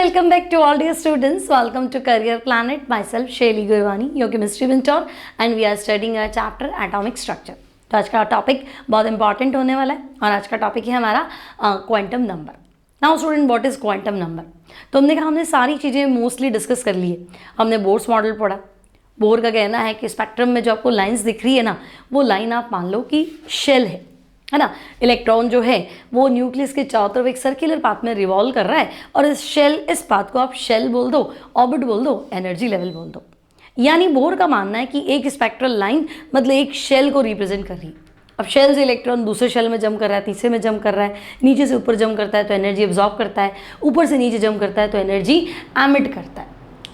welcome back to all dear students. Welcome to Career Planet. Myself Shaili Gurwani, your chemistry mentor, and we are studying a chapter atomic structure. तो आज का topic बहुत important होने वाला है और आज का टॉपिक है हमारा quantum number. Now student, what is quantum number? तो हमने कहा हमने सारी चीज़ें मोस्टली डिस्कस कर ली है. हमने बोर्स मॉडल पढ़ा. बोर का कहना है कि स्पेक्ट्रम में जो आपको लाइंस दिख रही है ना, वो लाइन आप मान लो कि शेल है ना. इलेक्ट्रॉन जो है वो न्यूक्लियस के चारों तरफ एक सर्कुलर पाथ में रिवॉल्व कर रहा है और इस पाथ को आप शेल बोल दो, ऑर्बिट बोल दो, एनर्जी लेवल बोल दो. यानी बोर का मानना है कि एक स्पेक्ट्रल लाइन मतलब एक शेल को रिप्रेजेंट कर रही है. अब शेल से इलेक्ट्रॉन दूसरे शेल में जंप कर रहा है, तीसरे में जंप कर रहा है, नीचे से ऊपर जंप करता है तो एनर्जी एब्जॉर्ब करता है, ऊपर से नीचे जंप करता है तो एनर्जी एमिट करता है.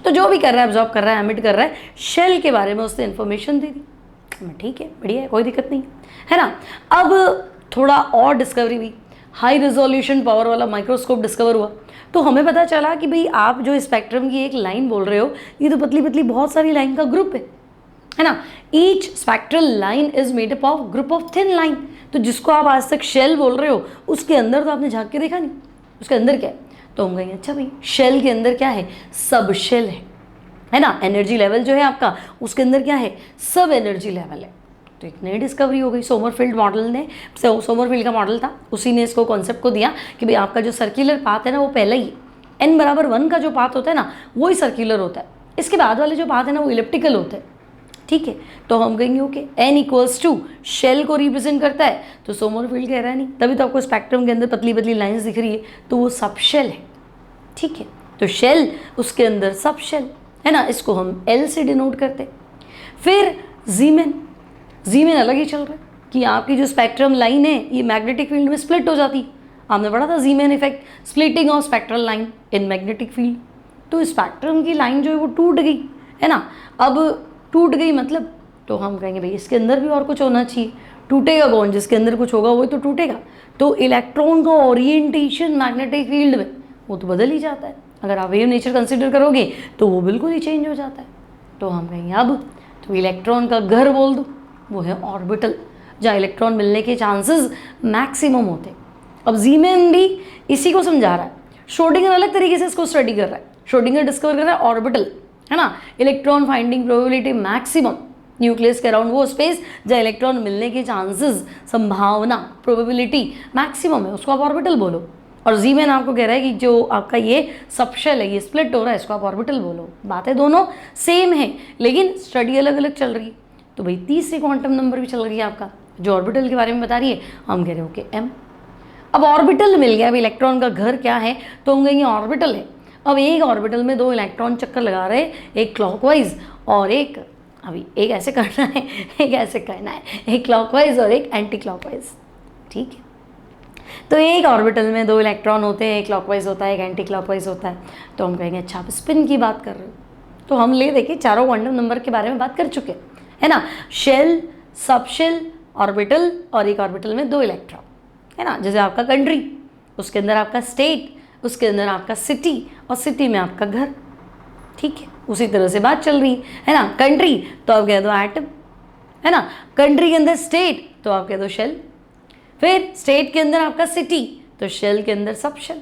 तो जो भी कर रहा है, एब्जॉर्ब कर रहा है, एमिट कर रहा है, शेल के बारे में उसने इन्फॉर्मेशन दे दी. ठीक है, बढ़िया है, कोई दिक्कत नहीं है ना. अब थोड़ा और डिस्कवरी हुई, हाई रेजोल्यूशन पावर वाला माइक्रोस्कोप डिस्कवर हुआ. तो हमें पता चला कि भाई आप जो स्पेक्ट्रम की एक लाइन बोल रहे हो, ये तो पतली पतली बहुत सारी लाइन का ग्रुप है ना. Each spectral line is made up of group of thin line. तो जिसको आप आज तक शेल बोल रहे हो, उसके अंदर तो आपने झांक के देखा नहीं, उसके अंदर क्या है. तो हम कहेंगे अच्छा भाई, शेल के अंदर क्या है, सब शेल है ना. एनर्जी लेवल जो है आपका, उसके अंदर क्या है, सब एनर्जी लेवल है. तो एक नई डिस्कवरी हो गई. सोमरफील्ड मॉडल ने, सोमरफील्ड का मॉडल था, उसी ने इसको कॉन्सेप्ट को दिया कि भाई आपका जो सर्कुलर पाथ है ना, वो पहले ही n=1 का जो पाथ होता है ना, वो ही सर्कुलर होता है. इसके बाद वाले जो पाथ है ना, वो इलिप्टिकल होते हैं. ठीक है, तो हम कहेंगे ओके, n = शेल को रिप्रेजेंट करता है. तो सोमरफील्ड कह रहा है नहीं, तभी तो आपको स्पेक्ट्रम के अंदर पतली पतली लाइंस दिख रही है, तो वो सब शेल है. ठीक है, तो शेल, उसके अंदर सब शेल है ना. इसको हम L से डिनोट करते. फिर जीमेन अलग ही चल रहा है कि आपकी जो स्पेक्ट्रम लाइन है ये मैग्नेटिक फील्ड में स्प्लिट हो जाती है. आपने पढ़ा था Zeeman effect, splitting of spectral line in magnetic field. तो स्पेक्ट्रम की लाइन जो है वो टूट गई है ना. अब टूट गई मतलब, तो हम कहेंगे भाई इसके अंदर भी और कुछ होना चाहिए. टूटेगा कौन? जिसके अंदर कुछ होगा वही तो टूटेगा. तो इलेक्ट्रॉन का ओरिएंटेशन मैग्नेटिक फील्ड में वो तो बदल ही जाता है. अगर आप वेव नेचर कंसिडर करोगे तो वो बिल्कुल ही चेंज हो जाता है. तो हम कहेंगे अब तो इलेक्ट्रॉन का घर बोल दो, वो है ऑर्बिटल, जहाँ इलेक्ट्रॉन मिलने के चांसेस मैक्सिमम होते हैं. अब जीमेन भी इसी को समझा रहा है. श्रोडिंगर अलग तरीके से इसको स्टडी कर रहा है. श्रोडिंगर डिस्कवर कर रहा है ऑर्बिटल है ना, electron finding probability maximum, nucleus के अराउंड वो स्पेस जहाँ इलेक्ट्रॉन मिलने के चांसेस, संभावना, प्रोबेबिलिटी मैक्सिमम है, उसको आप ऑर्बिटल बोलो. और जीमेन आपको कह रहा है कि जो आपका ये सबशेल है, ये स्प्लिट हो रहा है, इसको आप ऑर्बिटल बोलो. बातें दोनों सेम है लेकिन स्टडी अलग अलग चल रही है. तो भाई तीसरी क्वांटम नंबर भी चल रही है आपका, जो ऑर्बिटल के बारे में बता रही है. हम कह रहे हैं ओके M. अब ऑर्बिटल मिल गया. अब इलेक्ट्रॉन का घर क्या है, तो हम कहेंगे ऑर्बिटल है. अब एक ऑर्बिटल में दो इलेक्ट्रॉन चक्कर लगा रहे हैं, एक क्लॉकवाइज और एक, अभी एक ऐसे करना है, एक ऐसे करना है, एक क्लॉकवाइज और एक एंटी क्लॉकवाइज. ठीक है, तो एक ऑर्बिटल में दो इलेक्ट्रॉन होते हैं, एक क्लॉकवाइज होता है, एक एंटी क्लॉकवाइज होता है. तो हम कहेंगे अच्छा आप स्पिन की बात कर रहे हो. तो हम ले देखिए चारों क्वांटम नंबर के बारे में बात कर चुके है ना. शेल, सब शेल, ऑर्बिटल और एक ऑर्बिटल में दो इलेक्ट्रॉन है ना. जैसे आपका कंट्री, उसके अंदर आपका स्टेट, उसके अंदर आपका सिटी और सिटी में आपका घर. ठीक है, उसी तरह से बात चल रही है ना. कंट्री तो आप कह दो एटम है ना, कंट्री के अंदर स्टेट तो आप कह दो शेल, फिर स्टेट के अंदर आपका सिटी तो शेल के अंदर सब शेल,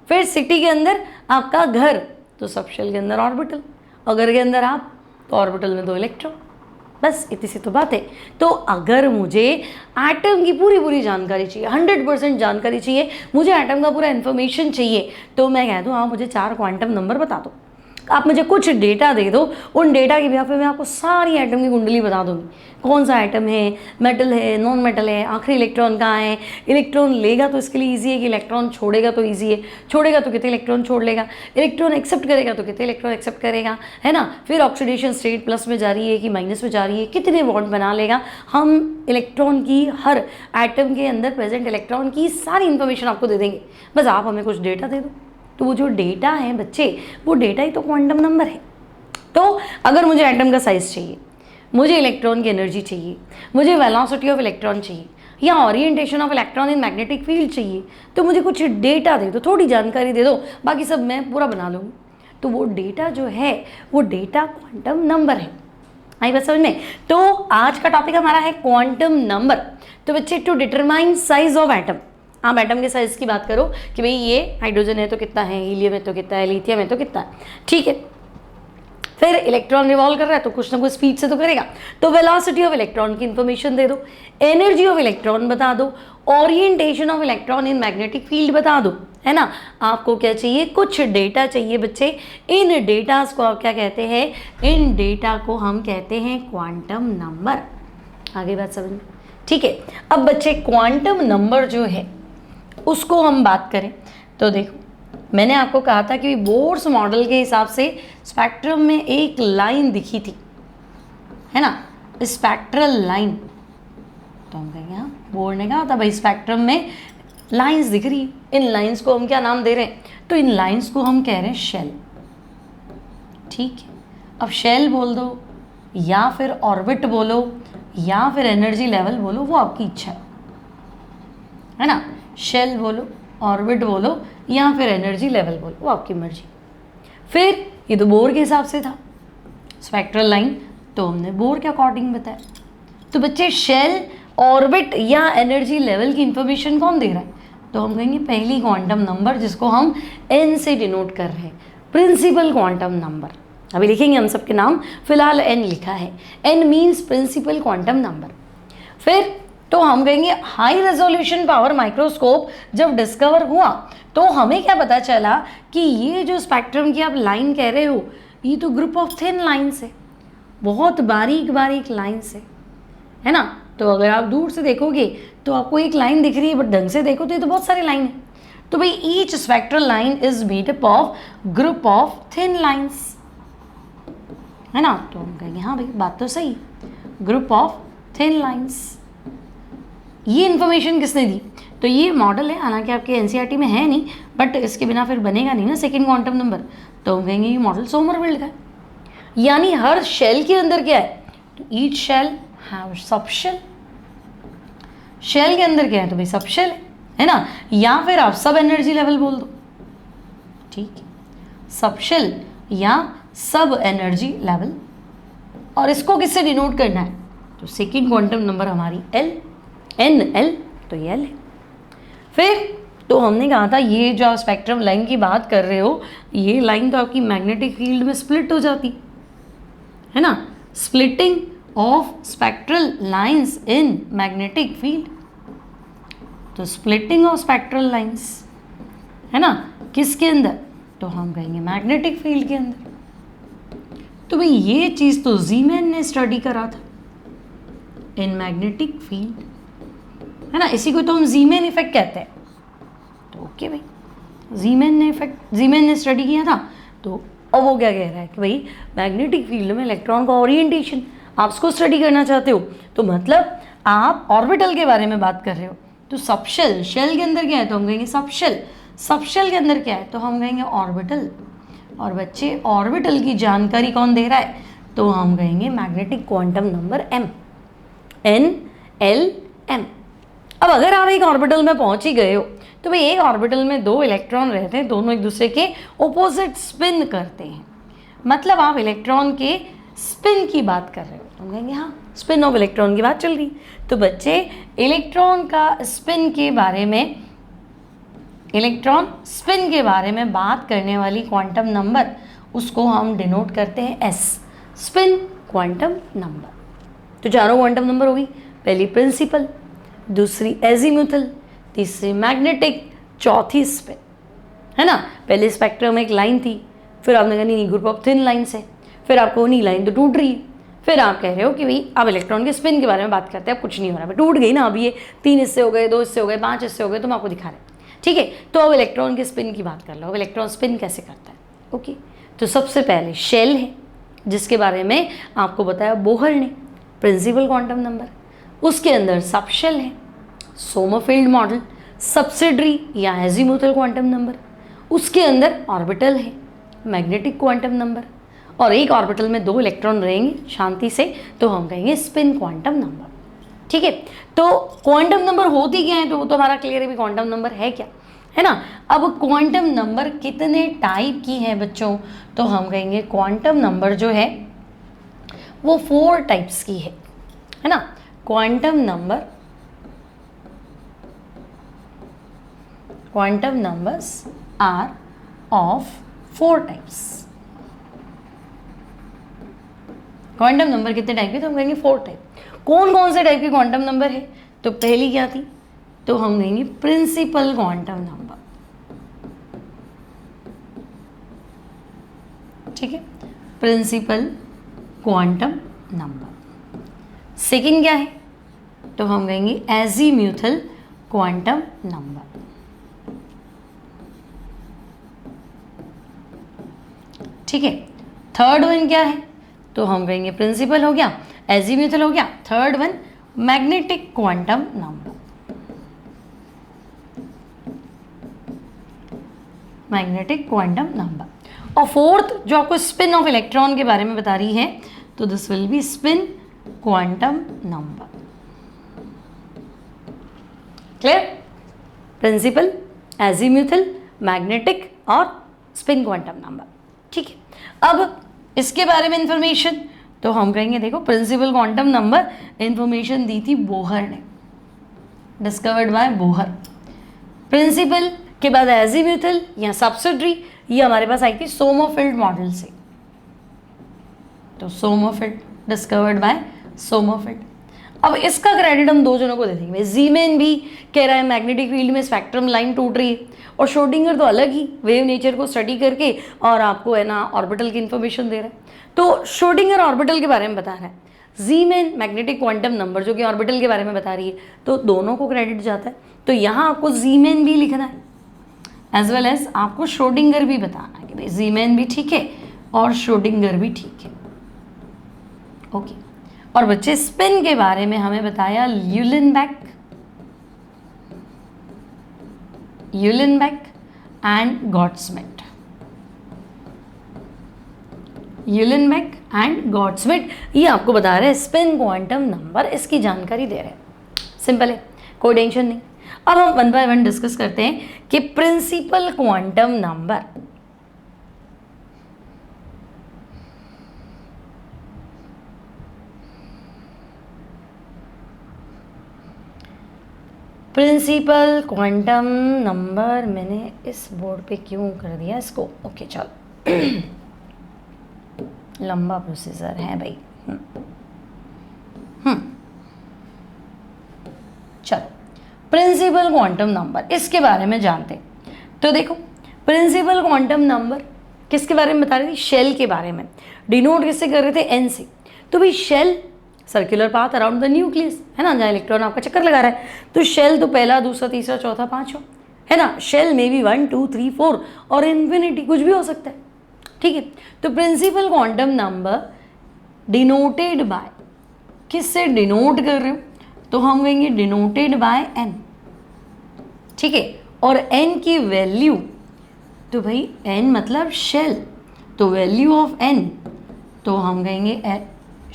फिर सिटी के अंदर आपका घर तो सब शेल के अंदर ऑर्बिटल, और घर के अंदर आप तो ऑर्बिटल में दो इलेक्ट्रॉन. बस इतनी सी तो बात है. तो अगर मुझे एटम की पूरी जानकारी चाहिए, 100% जानकारी चाहिए, मुझे एटम का पूरा इन्फॉर्मेशन चाहिए, तो मैं कह दूँ आप मुझे 4 क्वांटम नंबर बता दो. आप मुझे कुछ डेटा दे दो, उन डेटा के बिहाफ पे मैं आपको सारी एटम की कुंडली बता दूँगी. कौन सा एटम है, मेटल है, नॉन मेटल है, आखिरी इलेक्ट्रॉन कहाँ है, इलेक्ट्रॉन लेगा तो इसके लिए ईजी है कि इलेक्ट्रॉन छोड़ेगा तो ईजी है, छोड़ेगा तो कितने इलेक्ट्रॉन छोड़ लेगा, इलेक्ट्रॉन एक्सेप्ट करेगा तो कितने इलेक्ट्रॉन एक्सेप्ट करेगा है ना. फिर ऑक्सीडेशन स्टेट प्लस में जा रही है कि माइनस में जा रही है, कितने बॉन्ड बना लेगा. हम इलेक्ट्रॉन की, हर एटम के अंदर प्रेजेंट इलेक्ट्रॉन की सारी इन्फॉर्मेशन आपको दे देंगे. बस आप हमें कुछ डेटा दे दो. तो वो जो डेटा है बच्चे, वो डेटा ही तो क्वांटम नंबर है. तो अगर मुझे एटम का साइज चाहिए, मुझे इलेक्ट्रॉन की एनर्जी चाहिए, मुझे वेलोसिटी ऑफ इलेक्ट्रॉन चाहिए, या orientation of electron in magnetic field चाहिए, तो मुझे कुछ डेटा दे दो, थोड़ी जानकारी दे दो, बाकी सब मैं पूरा बना लूँगी. तो वो डेटा जो है, वो डेटा क्वांटम नंबर है. आई बात समझ में? तो आज का टॉपिक हमारा है क्वांटम नंबर. तो बच्चे, to determine size of atom, आप एटम के साइज की बात करो कि भाई ये हाइड्रोजन है तो कितना है, हीलियम है तो कितना है, लिथियम है तो कितना है, ठीक है। फिर इलेक्ट्रॉन रिवॉल्व कर रहा है तो कुछ ना कुछ स्पीड से तो करेगा, तो वेलोसिटी ऑफ इलेक्ट्रॉन की इंफॉर्मेशन दे दो, एनर्जी ऑफ इलेक्ट्रॉन बता दो, orientation of electron in magnetic field बता दो, है ना। आपको क्या चाहिए, कुछ डेटा चाहिए बच्चे। इन डेटास को आप क्या कहते हैं, इन डेटा को हम कहते हैं क्वांटम नंबर। आगे बात समझ में, ठीक है। अब बच्चे क्वांटम नंबर जो है उसको हम बात करें तो देखो, मैंने आपको कहा था कि बोर्स मॉडल के हिसाब से स्पेक्ट्रम में एक लाइन दिखी थी, है ना, स्पेक्ट्रल लाइन। तो हम कहेंगे हाँ, बोर्ड ने कहा था भाई स्पेक्ट्रम में लाइंस दिख रही है, इन लाइंस को हम क्या नाम दे रहे हैं, तो इन लाइंस को हम कह रहे हैं शेल, ठीक है। अब शेल बोल दो या फिर ऑर्बिट बोलो या फिर एनर्जी लेवल बोलो, वो आपकी इच्छा है ना। शेल बोलो, ऑर्बिट बोलो या फिर एनर्जी लेवल बोलो, वो आपकी मर्जी। फिर ये तो बोर के हिसाब से था स्पेक्ट्रल लाइन, तो हमने बोर के अकॉर्डिंग बताया। तो बच्चे शेल, ऑर्बिट या एनर्जी लेवल की इंफॉर्मेशन कौन दे रहा है, तो हम कहेंगे पहली क्वांटम नंबर जिसको हम एन से डिनोट कर रहे हैं, प्रिंसिपल क्वांटम नंबर। अभी लिखेंगे हम सबके नाम, फिलहाल एन लिखा है, n means principal quantum number. फिर तो हम कहेंगे हाई रेजोल्यूशन पावर माइक्रोस्कोप जब डिस्कवर हुआ तो हमें क्या पता चला कि ये जो स्पेक्ट्रम की आप लाइन कह रहे हो, ये तो ग्रुप ऑफ थिन लाइन्स है, बहुत बारीक बारीक लाइन्स है ना। तो अगर आप दूर से देखोगे तो आपको एक लाइन दिख रही है, बट ढंग से देखो तो ये तो बहुत सारी लाइन है। तो भाई each spectral line is made up of group of thin lines, है ना। तो हम कहेंगे हाँ भाई बात तो सही, ग्रुप ऑफ थिन लाइन्स। ये इन्फॉर्मेशन किसने दी, तो ये मॉडल है, हालांकि आपके एनसीईआरटी में है नहीं, बट इसके बिना फिर बनेगा नहीं ना सेकंड क्वांटम नंबर। तो हम कहेंगे ये मॉडल सोमरफेल्ड का है। यानी हर शेल के अंदर क्या है, तो each shell have subshell, shell के अंदर क्या है, तो भाई सबशेल है ना। या फिर आप सब एनर्जी लेवल बोल दो, ठीक है, सबशेल या सब एनर्जी लेवल। और इसको किससे डिनोट करना है, तो सेकंड क्वांटम नंबर हमारी एल, एन एल, तो ये एल है। फिर तो हमने कहा था ये जो आप स्पेक्ट्रम लाइन की बात कर रहे हो, ये लाइन तो आपकी मैग्नेटिक फील्ड में स्प्लिट हो जाती है ना, splitting of spectral lines in magnetic field. तो स्प्लिटिंग ऑफ स्पेक्ट्रल लाइंस है ना, किसके अंदर, तो हम कहेंगे मैग्नेटिक फील्ड के अंदर। तो भाई ये चीज़ तो जीमैन ने स्टडी करा था इन मैग्नेटिक फील्ड, है ना, इसी को तो हम जीमैन इफेक्ट कहते हैं। तो ओके भाई, जीमैन ने स्टडी किया था, तो अब वो क्या कह रहा है कि भाई मैग्नेटिक फील्ड में इलेक्ट्रॉन का ओरिएंटेशन आप उसको स्टडी करना चाहते हो, तो मतलब आप ऑर्बिटल के बारे में बात कर रहे हो। तो सबशेल, शेल के अंदर क्या है, तो हम कहेंगे सबशेल, सबशेल के अंदर क्या है, तो हम कहेंगे ऑर्बिटल। और बच्चे ऑर्बिटल की जानकारी कौन दे रहा है, तो हम कहेंगे magnetic quantum number m, n l m. अब अगर आप एक ऑर्बिटल में पहुंच ही गए हो, तो भाई एक ऑर्बिटल में दो इलेक्ट्रॉन रहते हैं, दोनों एक दूसरे के ऑपोजिट स्पिन करते हैं, मतलब आप इलेक्ट्रॉन के स्पिन की बात कर रहे हो। हम कहेंगे हाँ, स्पिन ऑफ इलेक्ट्रॉन की बात चल रही। तो बच्चे इलेक्ट्रॉन का स्पिन के बारे में, इलेक्ट्रॉन स्पिन के बारे में बात करने वाली क्वांटम नंबर, उसको हम डिनोट करते हैं एस, स्पिन क्वांटम नंबर। तो चारों क्वांटम नंबर होगी, पहली प्रिंसिपल, दूसरी एजीमुथल, तीसरी मैग्नेटिक, चौथी स्पिन, है ना। पहले स्पेक्ट्रम में एक लाइन थी, फिर आपने कहा नहीं ग्रुप ऑफ थिन लाइन से, फिर आपको नहीं लाइन तो टूट रही है, फिर आप कह रहे हो कि भाई अब इलेक्ट्रॉन के स्पिन के बारे में बात करते हैं, अब कुछ नहीं हो रहा है, टूट गई ना, अब ये 3 हिस्से हो गए, 2 हिस्से हो गए, 5 हिस्से हो गए, तो हम आपको दिखा रहे हैं, ठीक है। तो अब इलेक्ट्रॉन के स्पिन की बात कर लो, अब इलेक्ट्रॉन स्पिन कैसे करता है, ओके। तो सबसे पहले शेल है, जिसके बारे में आपको बताया बोहर ने, प्रिंसिपल क्वांटम नंबर। उसके अंदर सबशेल है, सोमरफेल्ड मॉडल, सब्सिडरी या एजीमुथल क्वांटम नंबर। उसके अंदर ऑर्बिटल है, मैग्नेटिक क्वांटम नंबर, और एक ऑर्बिटल में 2 इलेक्ट्रॉन रहेंगे शांति से, तो हम कहेंगे स्पिन क्वांटम नंबर, ठीक है। तो क्वांटम नंबर होती क्या है, तो वो तो हमारा क्लियर है भी क्वांटम नंबर है क्या, है ना। अब क्वांटम नंबर कितने टाइप की है बच्चों, तो हम कहेंगे क्वांटम नंबर जो है वो 4 टाइप्स की है ना। Quantum number quantum numbers are of 4 types. Quantum number कितने टाइप के, तो हम कहेंगे 4 टाइप। कौन कौन से टाइप के क्वांटम नंबर है, तो पहली क्या थी, तो हम कहेंगे प्रिंसिपल क्वांटम नंबर, ठीक है, प्रिंसिपल क्वांटम नंबर। सेकंड क्या है, तो हम कहेंगे एजीम्यूथल क्वांटम नंबर, ठीक है। थर्ड वन क्या है, तो हम कहेंगे प्रिंसिपल हो गया, एजीम्यूथल हो गया, third one magnetic quantum number, magnetic quantum number. और फोर्थ जो आपको स्पिन ऑफ इलेक्ट्रॉन के बारे में बता रही है, तो this will be spin quantum number. Clear, principal, azimuthal, magnetic और स्पिन क्वांटम नंबर, ठीक है। अब इसके बारे में इंफॉर्मेशन, तो हम कहेंगे देखो प्रिंसिपल क्वांटम नंबर इंफॉर्मेशन दी थी बोहर ने, डिस्कवर्ड बाय बोहर। प्रिंसिपल के बाद एजीम्यूथल या सब्सिडरी, ये हमारे पास आई थी सोमरफेल्ड मॉडल से, तो सोमरफेल्ड डिस्कवर्ड बाय सोमरफेल्ड। अब इसका क्रेडिट हम दो जनों को दे देंगे। जीमेन भी कह रहा है मैग्नेटिक फील्ड में स्पेक्ट्रम लाइन टूट रही है, और श्रोडिंगर तो अलग ही वेव नेचर को स्टडी करके और आपको है ना ऑर्बिटल की इंफॉर्मेशन दे रहा है, तो श्रोडिंगर ऑर्बिटल के बारे में बता रहा है, जीमेन मैग्नेटिक क्वांटम नंबर जो कि ऑर्बिटल के बारे में बता रही है, तो दोनों को क्रेडिट जाता है। तो यहाँ आपको जीमेन भी लिखना है एज वेल एज आपको श्रोडिंगर भी बताना है कि भाई जीमेन भी ठीक है और श्रोडिंगर भी ठीक है, ओके। और बच्चे स्पिन के बारे में हमें बताया यूलेनबेक एंड गॉडस्मिट, यूलेनबेक एंड गॉडस्मिट, ये आपको बता रहे हैं स्पिन क्वांटम नंबर, इसकी जानकारी दे रहे हैं। सिंपल है, कोई टेंशन नहीं। अब हम वन बाय वन डिस्कस करते हैं कि principal quantum number, principal quantum number, मैंने इस बोर्ड पे क्यों कर दिया इसको, ओके चलो लंबा प्रोसीजर है भाई। चलो प्रिंसिपल क्वांटम नंबर, इसके बारे में जानते हैं। तो देखो प्रिंसिपल क्वांटम नंबर किसके बारे में बता रही थी, शेल के बारे में। डिनोट किससे कर रहे थे, एन से। तो भाई shell circular path around the nucleus है ना, जहाँ इलेक्ट्रॉन आपका चक्कर लगा रहा है, तो शेल तो पहला, दूसरा, तीसरा, चौथा, पांचवा है ना। शेल में भी 1 2 3 4 और इन्फिनिटी कुछ भी हो सकता है, ठीक है। तो principal quantum number denoted by, किससे डिनोट कर रहे हो, तो हम कहेंगे डिनोटेड बाय एन, ठीक है। और एन की वैल्यू, तो भाई एन मतलब शेल, तो वैल्यू ऑफ एन, तो हम कहेंगे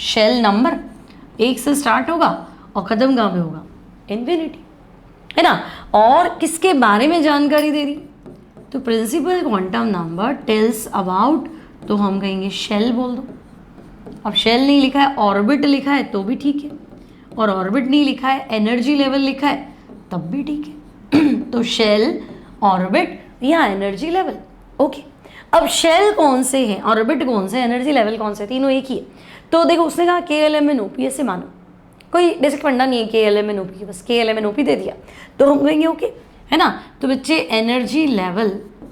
शेल नंबर 1 से स्टार्ट होगा और ख़त्म कहाँ पे होगा, इन्फिनिटी है ना। और किसके बारे में जानकारी दे रही, तो principal quantum number tells about, तो हम कहेंगे शेल बोल दो। अब शेल नहीं लिखा है, ऑर्बिट लिखा है तो भी ठीक है, और ऑर्बिट नहीं लिखा है, एनर्जी लेवल लिखा है तब भी ठीक है। तो शेल, ऑर्बिट या एनर्जी लेवल, ओके। अब शेल कौन से हैं, ऑर्बिट कौन से, एनर्जी लेवल कौन से, तीनों एक ही है। तो देखो उसने कहा KLMNOP ऐसे मानो, कोई बेसिक फंडा नहीं है KLMNOP, बस KLMNOP दे दिया तो हम कहेंगे ओके है ना। तो बच्चे एनर्जी लेवल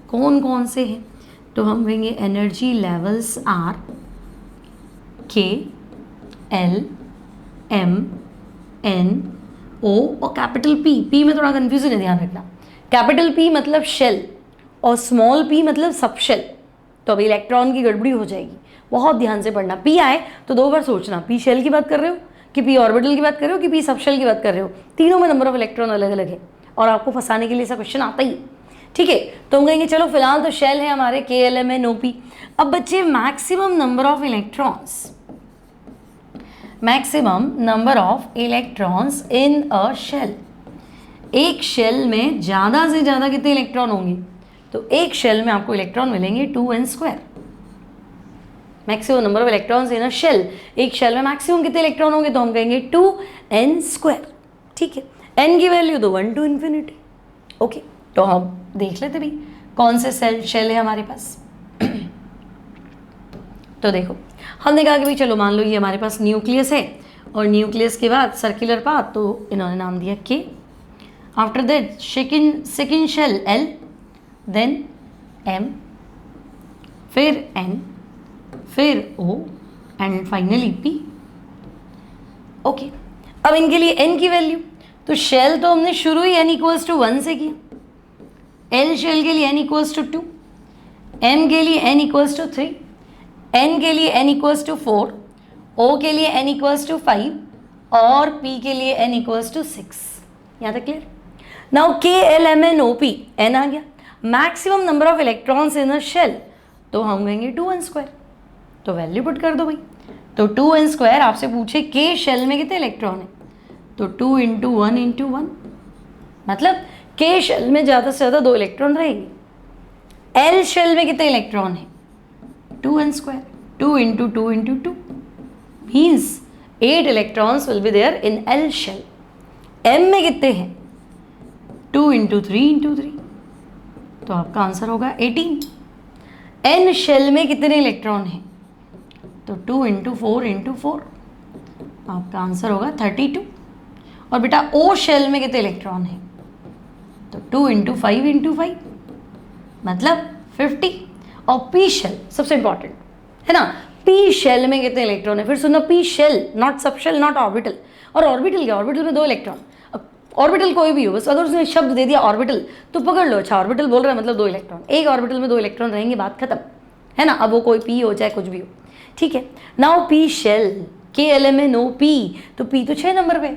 कौन कौन से हैं, तो हम कहेंगे energy levels are K L M N O और कैपिटल P में थोड़ा कन्फ्यूजन है, ध्यान रखना। कैपिटल P मतलब शेल और स्मॉल p मतलब सब शेल, तो अभी इलेक्ट्रॉन की गड़बड़ी हो जाएगी, बहुत ध्यान से पढ़ना। P आए तो 2 बार सोचना, P शेल की बात कर रहे हो कि P ऑर्बिटल की बात कर रहे हो कि P सब शेल की बात कर रहे हो, तीनों में नंबर ऑफ इलेक्ट्रॉन अलग अलग है और आपको फंसाने के लिए ऐसा क्वेश्चन आता ही, ठीक है। तो हम कहेंगे चलो फिलहाल तो शेल है हमारे KLMNOP। अब बच्चे maximum number of electrons, maximum number of electrons in a shell, एक शेल में ज़्यादा से ज़्यादा कितने इलेक्ट्रॉन होंगे, तो एक शेल में आपको इलेक्ट्रॉन मिलेंगे 2n²। Maximum number of electrons in a shell, एक शेल में मैक्सिमम कितने इलेक्ट्रॉन होंगे, तो हम कहेंगे 2n², ठीक है। n की वैल्यू तो 1 to infinity, ओके। तो हम देख लेते भाई कौन से शेल है हमारे पास। तो देखो हमने कहा कि भाई चलो मान लो ये हमारे पास न्यूक्लियस है और न्यूक्लियस के बाद सर्कुलर पाथ, तो इन्होंने नाम दिया K. After that second shell L, then M, फिर एन, फिर O and finally P. Okay, अब इनके लिए एन की वैल्यू, तो शेल तो हमने शुरू ही एन इक्वल्स टू 1 से किया। एल शेल के लिए एन इक्वल्स टू 2, एम के लिए एन इक्वल्स टू 3, एन के लिए एन इक्वल्स टू 4, ओ के लिए एन इक्वल्स टू 5 और पी के लिए एन इक्वल्स टू 6। यहाँ तक clear? Now K L M N O P, N आ गया, maximum number of electrons in a shell, तो हम कहेंगे 2n²। तो वैल्यू पुट कर दो भाई, तो 2n²। आपसे पूछे के शेल में कितने इलेक्ट्रॉन है, तो 2 × 1 × 1, मतलब के शेल में ज़्यादा से ज़्यादा 2 इलेक्ट्रॉन रहेंगे। एल शेल में कितने इलेक्ट्रॉन है, 2n², 2 × 2 × 2 means 8 electrons will be there in L shell. M में कितने हैं, 2 × 3 × 3, तो आपका आंसर होगा 18। एन शेल में कितने इलेक्ट्रॉन हैं, तो 2 × 4 × 4, आपका आंसर होगा 32। और बेटा ओ शेल में कितने इलेक्ट्रॉन हैं, तो 2 × 5 × 5, मतलब 50। और पी शेल सबसे इंपॉर्टेंट है ना, पी शेल में कितने इलेक्ट्रॉन है, फिर सुनो P shell, not subshell, not orbital. और ऑर्बिटल क्या, ऑर्बिटल में 2 इलेक्ट्रॉन। ऑर्बिटल कोई भी हो, बस अगर उसने शब्द दे दिया ऑर्बिटल तो पकड़ लो, अच्छा ऑर्बिटल बोल रहा है मतलब 2 इलेक्ट्रॉन, एक ऑर्बिटल में 2 इलेक्ट्रॉन रहेंगे, बात खत्म है ना। अब वो कोई पी हो चाहे कुछ भी हो, ठीक है। Now P shell, K L M N O P, तो पी तो 6 नंबर पे,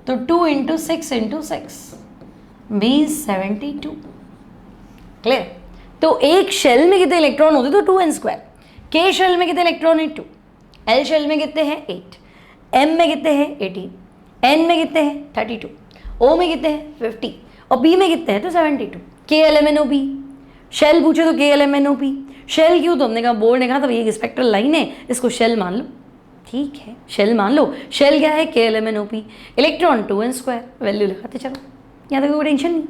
तो 2 × 6 × 6 मीन्स 72। क्लियर? तो एक शेल में कितने इलेक्ट्रॉन होते, तो 2n²। के शेल में कितने इलेक्ट्रॉन है, 2। एल शेल में कितने हैं, 8। एम में कितने हैं, 18। एन में कितने हैं, 32। ओ में कितने हैं, 50। और पी में कितने हैं, तो 72। K L M N O P, shell पूछे तो K L M N O P. Shell क्यों, तो हमने कहा बोर्ड ने कहा था ये स्पेक्ट्रल लाइन है, इसको शेल मान लो, ठीक है शेल मान लो। शेल क्या है, K L M N O P, electron 2n², value लगाते चलो, यहाँ तक कोई टेंशन नहीं।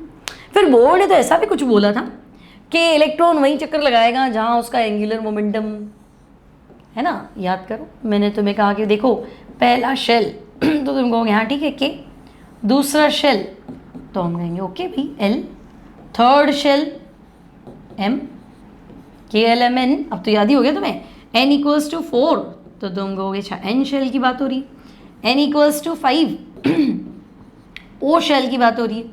फिर बोर्ड ने तो ऐसा भी कुछ बोला था कि इलेक्ट्रॉन वहीं चक्कर लगाएगा जहाँ उसका एंगुलर मोमेंटम है ना। याद करो मैंने तुम्हें कहा कि देखो पहला शेल तो तुम कहोगे हाँ ठीक है के, दूसरा शेल तो हम कहेंगे ओके भी एल, थर्ड शेल एम, के एल एम एन, अब तो याद ही हो गया तुम्हें। एन इक्वल्स टू 4 तो तुम कहोगे अच्छा एन शेल की बात हो रही है। N equals to 5 O shell की बात हो रही है।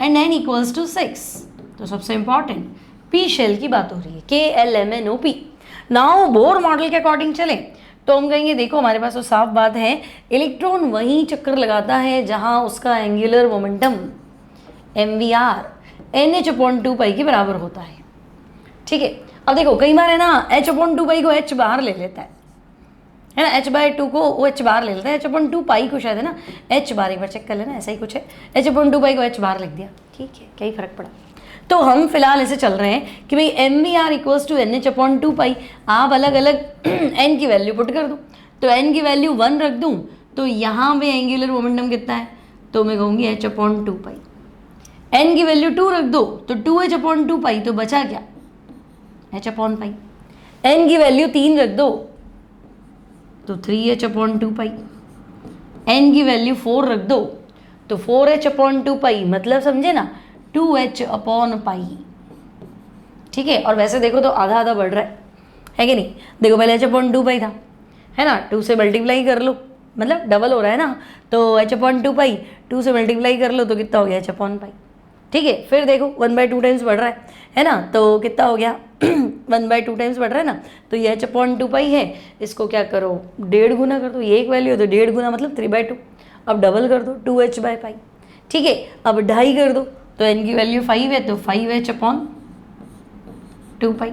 एंड एन इक्वल्स टू 6 तो सबसे इंपॉर्टेंट पी शेल की बात हो रही है, K L M N O P. Now Bohr model के अकॉर्डिंग चले तो हम कहेंगे देखो हमारे पास तो साफ बात है, इलेक्ट्रॉन वहीं चक्कर लगाता है जहां उसका angular momentum m v r NH/2π के बराबर होता है, ठीक है। अब देखो कई बार है ना H/2π को H बाहर ले लेता है ना, H/2 को वो H बाहर ले लेता है, H/2π को शायद है ना H बार, एक बार चेक कर लेना, ऐसा ही कुछ है। H/2π को H बाहर लिख दिया, ठीक है, क्या ही फर्क पड़ा। तो हम फिलहाल ऐसे चल रहे हैं कि भाई MVR इक्वल्स टू NH/2π, आप अलग अलग n की वैल्यू पुट कर दो, तो n की वैल्यू 1 रख दूँ तो यहाँ पे एंगुलर मोमेंटम कितना है, तो मैं कहूँगी H/2π। n की वैल्यू 2 रख दो तो 2H/2π, तो बचा क्या H/π। n की वैल्यू 3 रख दो तो 3H/2π। n की वैल्यू 4 रख दो तो 4H/2π, मतलब समझे ना 2H/π, ठीक है। और वैसे देखो तो आधा आधा बढ़ रहा है कि नहीं, देखो पहले H/2π था है ना, 2 से मल्टीप्लाई कर लो मतलब डबल हो रहा है ना, तो H/2π 2 से मल्टीप्लाई कर लो तो कितना हो गया H/π, ठीक है। फिर देखो 1/2 टाइम्स बढ़ रहा है ना, तो कितना हो गया 1/2 टाइम्स बढ़ रहा है ना, तो ये H/2π है, इसको क्या करो 1.5 गुना कर दो, ये एक वैल्यू है तो 1.5 गुना मतलब 3/2, अब डबल कर दो 2H/π, ठीक है। अब 2.5 कर दो तो n की वैल्यू 5 है तो 5H/2π,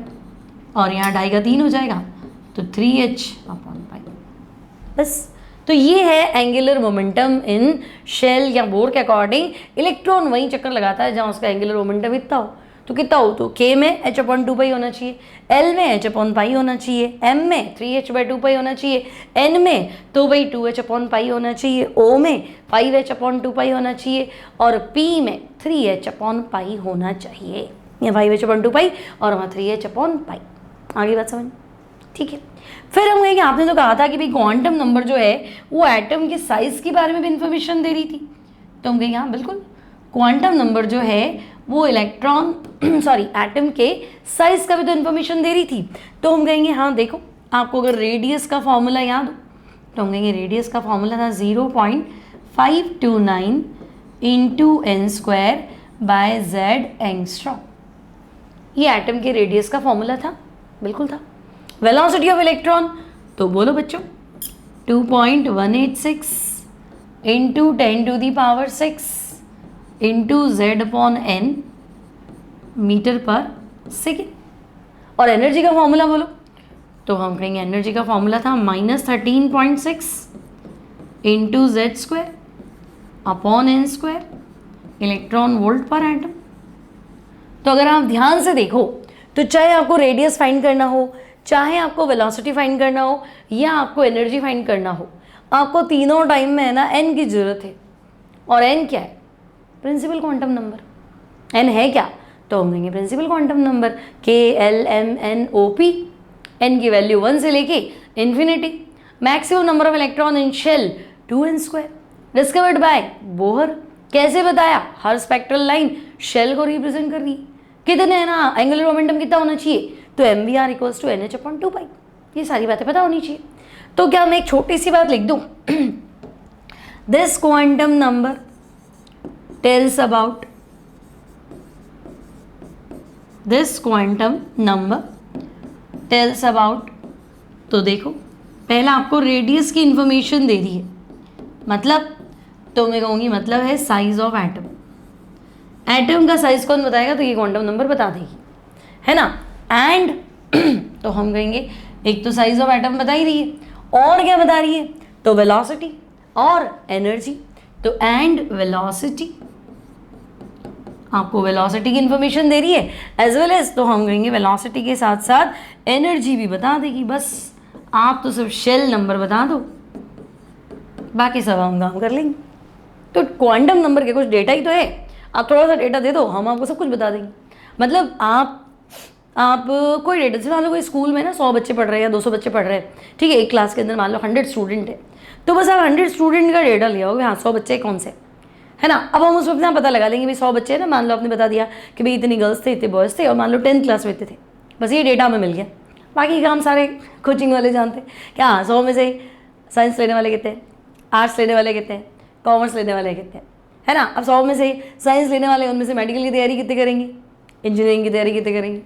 और यहाँ 2.5 का 3 हो जाएगा तो 3H/π, बस। तो ये है एंगुलर मोमेंटम इन शेल या बोर के अकॉर्डिंग, इलेक्ट्रॉन वहीं चक्कर लगाता है जहाँ उसका एंगुलर मोमेंटम इतना हो। तो कितना हो, तो K में h/2 होना चाहिए, L में h/पाई होना चाहिए, M में 3h/2 होना चाहिए, N में तो भाई 2h/पाई होना चाहिए, O में 5h/2 होना चाहिए और P में 3h/पाई होना चाहिए। ये 5h/2 और वहाँ 3h/पाई। आगे बात समझ, ठीक है। फिर हम कहेंगे आपने तो कहा था कि भाई क्वांटम नंबर जो है वो एटम के साइज के बारे में भी इंफॉर्मेशन दे रही थी, तो हम कहेंगे हाँ बिल्कुल, क्वांटम नंबर जो है वो इलेक्ट्रॉन सॉरी एटम के साइज का भी तो इंफॉर्मेशन दे रही थी। तो हम कहेंगे हाँ देखो, आपको अगर रेडियस का फॉर्मूला याद हो तो हम कहेंगे रेडियस का फॉर्मूला था 0.529 into n² by Z angstrom. ये एटम के रेडियस का फॉर्मूला था, बिल्कुल था। वेलोसिटी ऑफ इलेक्ट्रॉन तो बोलो बच्चों 2.186 इंटू 10⁶ इंटू Z/n मीटर पर सेकेंड। और एनर्जी का फॉर्मूला बोलो तो हम कहेंगे एनर्जी का फॉर्मूला था -13.6 into Z² upon n² electron volt पर एटम। तो अगर आप ध्यान से देखो तो चाहे आपको रेडियस फाइंड करना हो, चाहे आपको वेलोसिटी फाइंड करना हो या आपको एनर्जी फाइंड करना हो, आपको तीनों टाइम में है ना n की जरूरत है। और n क्या है, प्रिंसिपल क्वांटम नंबर। n है क्या, तो हम कहेंगे principal quantum number K_L_M_N_O_P। n की वैल्यू 1 से लेके infinity. Maximum number of electron in shell 2n²। Discovered by Bohr. कैसे बताया, हर स्पेक्ट्रल लाइन शेल को रिप्रेजेंट कर रही है। कितने है ना, एंगुलर मोमेंटम कितना होना चाहिए, तो mvr = nh/2 ये सारी बातें पता होनी चाहिए। तो क्या मैं एक छोटी सी बात लिख दूं this quantum number tells about तो देखो पहला आपको रेडियस की इंफॉर्मेशन दे दी है, मतलब तो मैं कहूँगी मतलब है साइज ऑफ एटम। एटम का साइज कौन बताएगा, तो ये क्वांटम नंबर बता देगी, है ना। एंड तो हम कहेंगे एक तो साइज ऑफ एटम बता ही रही है, और क्या बता रही है, तो वेलोसिटी और एनर्जी। तो एंड वेलोसिटी, आपको वेलोसिटी की इंफॉर्मेशन दे रही है एज वेल एज, तो हम कहेंगे वेलोसिटी के साथ साथ एनर्जी भी बता देगी। बस आप तो सिर्फ शेल नंबर बता दो, बाकी सब हम काम कर लेंगे। तो क्वांटम नंबर के कुछ डेटा ही तो है, आप थोड़ा सा डेटा दे दो, हम आपको सब कुछ बता देंगे। मतलब आप कोई डेटा, जैसे मान लो कोई स्कूल में ना 100 बच्चे पढ़ रहे हैं या 200 बच्चे पढ़ रहे हैं, ठीक है, एक क्लास के अंदर मान लो 100 स्टूडेंट है, तो बस आप 100 स्टूडेंट का डेटा लिया होगा, हाँ 100 बच्चे कौन से, है ना। अब हम उसमें अपना पता लगा लेंगे भाई 100 बच्चे हैं ना, मान लो आपने बता दिया कि भाई इतनी गर्ल्स थे, इतने बॉयज़ थे, और मान लो 10th क्लास में इतने थे, बस ये डेटा हमें मिल गया। बाकी काम सारे कोचिंग वाले जानते हैं क्या, हाँ 100 में से साइंस लेने वाले कितने हैं, आर्ट्स लेने वाले कितने हैं, कॉमर्स लेने वाले कितने हैं, है ना। अब 100 में से साइंस लेने वाले, उनमें से मेडिकल की तैयारी कितने करेंगे, इंजीनियरिंग की तैयारी कितने करेंगे,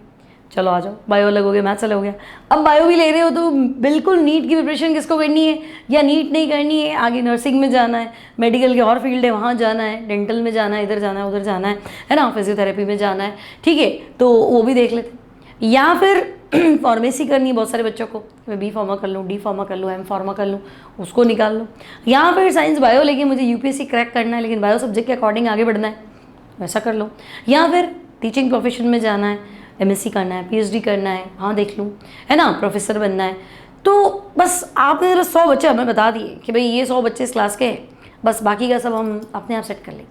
चलो आ जाओ, बायो अलग हो गया, मैथ्स अलग हो गया। अब बायो भी ले रहे हो तो बिल्कुल नीट की प्रिपरेशन किसको करनी है, या नीट नहीं करनी है, आगे नर्सिंग में जाना है, मेडिकल के और फील्ड है वहाँ जाना है, डेंटल में जाना है, इधर जाना है, उधर जाना है ना, फिजियोथेरेपी में जाना है, ठीक है, तो वो भी देख लेते। या फिर फार्मेसी करनी है बहुत सारे बच्चों को, मैं बी फार्मा कर लूँ, डी फार्मा कर लूँ, एम फार्मा कर लूँ, उसको निकाल लो। या फिर साइंस बायो लेके मुझे यूपीएससी क्रैक करना है, लेकिन बायो सब्जेक्ट के अकॉर्डिंग आगे बढ़ना है, वैसा कर लो। या फिर टीचिंग प्रोफेशन में जाना है, एमएससी करना है, पीएचडी करना है, हाँ देख लूँ, है ना, प्रोफेसर बनना है। तो बस आपने बस 100 बच्चे हमें बता दिए कि भाई ये 100 बच्चे इस क्लास के हैं, बस बाकी का सब हम अपने आप सेट कर लेंगे,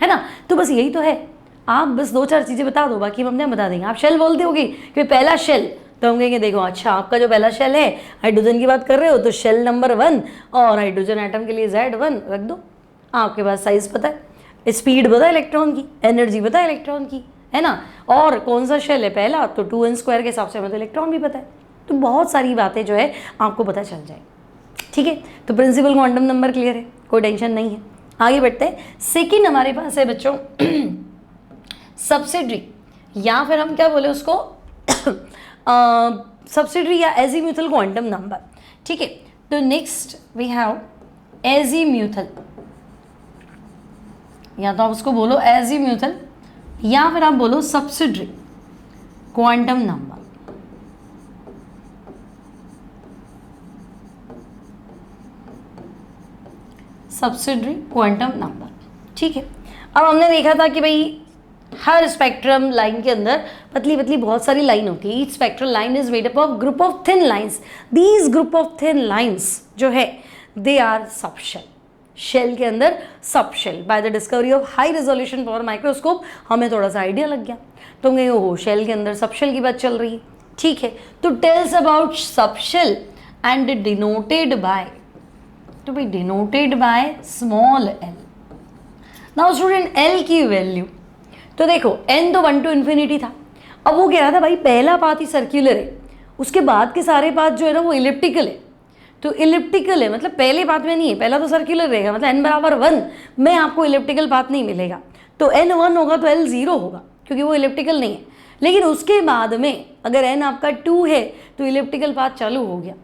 है ना। तो बस यही तो है, आप बस 2-4 चीज़ें बता दो, बाकी हम अपने आप बता देंगे। आप शेल बोलते होगे कि पहला शेल, तो हम कहेंगे देखो अच्छा आपका जो पहला शेल है, हाइड्रोजन की बात कर रहे हो तो शेल नंबर 1 और हाइड्रोजन एटम के लिए Z1 रख दो। आपके पास साइज पता है, स्पीड पता है इलेक्ट्रॉन की, एनर्जी पता है इलेक्ट्रॉन की, है ना, और कौन सा शेल है पहला, तो 2n² के हिसाब से हमें तो इलेक्ट्रॉन भी पता है। तो बहुत सारी बातें जो है आपको पता चल जाए, ठीक है। तो प्रिंसिपल क्वांटम नंबर क्लियर है, कोई टेंशन नहीं है। आगे बढ़ते हैं। सेकेंड हमारे पास है बच्चों सब्सिडरी, या फिर हम क्या बोले उसको सब्सिडरी या एजीम्यूथल क्वांटम नंबर, ठीक है। तो नेक्स्ट वी हैव एजीम्यूथल, या तो आप उसको बोलो एजीम्यूथल या फिर आप बोलो subsidiary quantum number. Subsidiary quantum number, ठीक है। अब हमने देखा था कि भाई हर स्पेक्ट्रम लाइन के अंदर पतली पतली बहुत सारी लाइन होती है. Each spectral line is made up of group of thin lines. These group of thin lines जो है दे आर सबशेल. शेल के अंदर subshell. By the discovery of high resolution power microscope हमें थोड़ा सा आइडिया लग गया. तो कहेंगे ओहो शेल के अंदर सबशेल की बात चल रही है. ठीक है, तो tells about subshell and denoted by, तो भाई denoted by small L. Now student L की वैल्यू, तो देखो n तो 1 to इन्फिनिटी था. अब वो कह रहा था भाई पहला पाथ ही सर्क्यूलर है, उसके बाद के सारे पाथ जो है ना वो इलिप्टिकल है. तो इलिप्टिकल है मतलब पहले पाथ में नहीं है, पहला तो सर्क्यूलर रहेगा, मतलब n बराबर 1 में आपको इलिप्टिकल पाथ नहीं मिलेगा. तो n 1 होगा तो l 0 होगा क्योंकि वो इलिप्टिकल नहीं है. लेकिन उसके बाद में अगर n आपका 2 है तो इलिप्टिकल पाथ चालू हो गया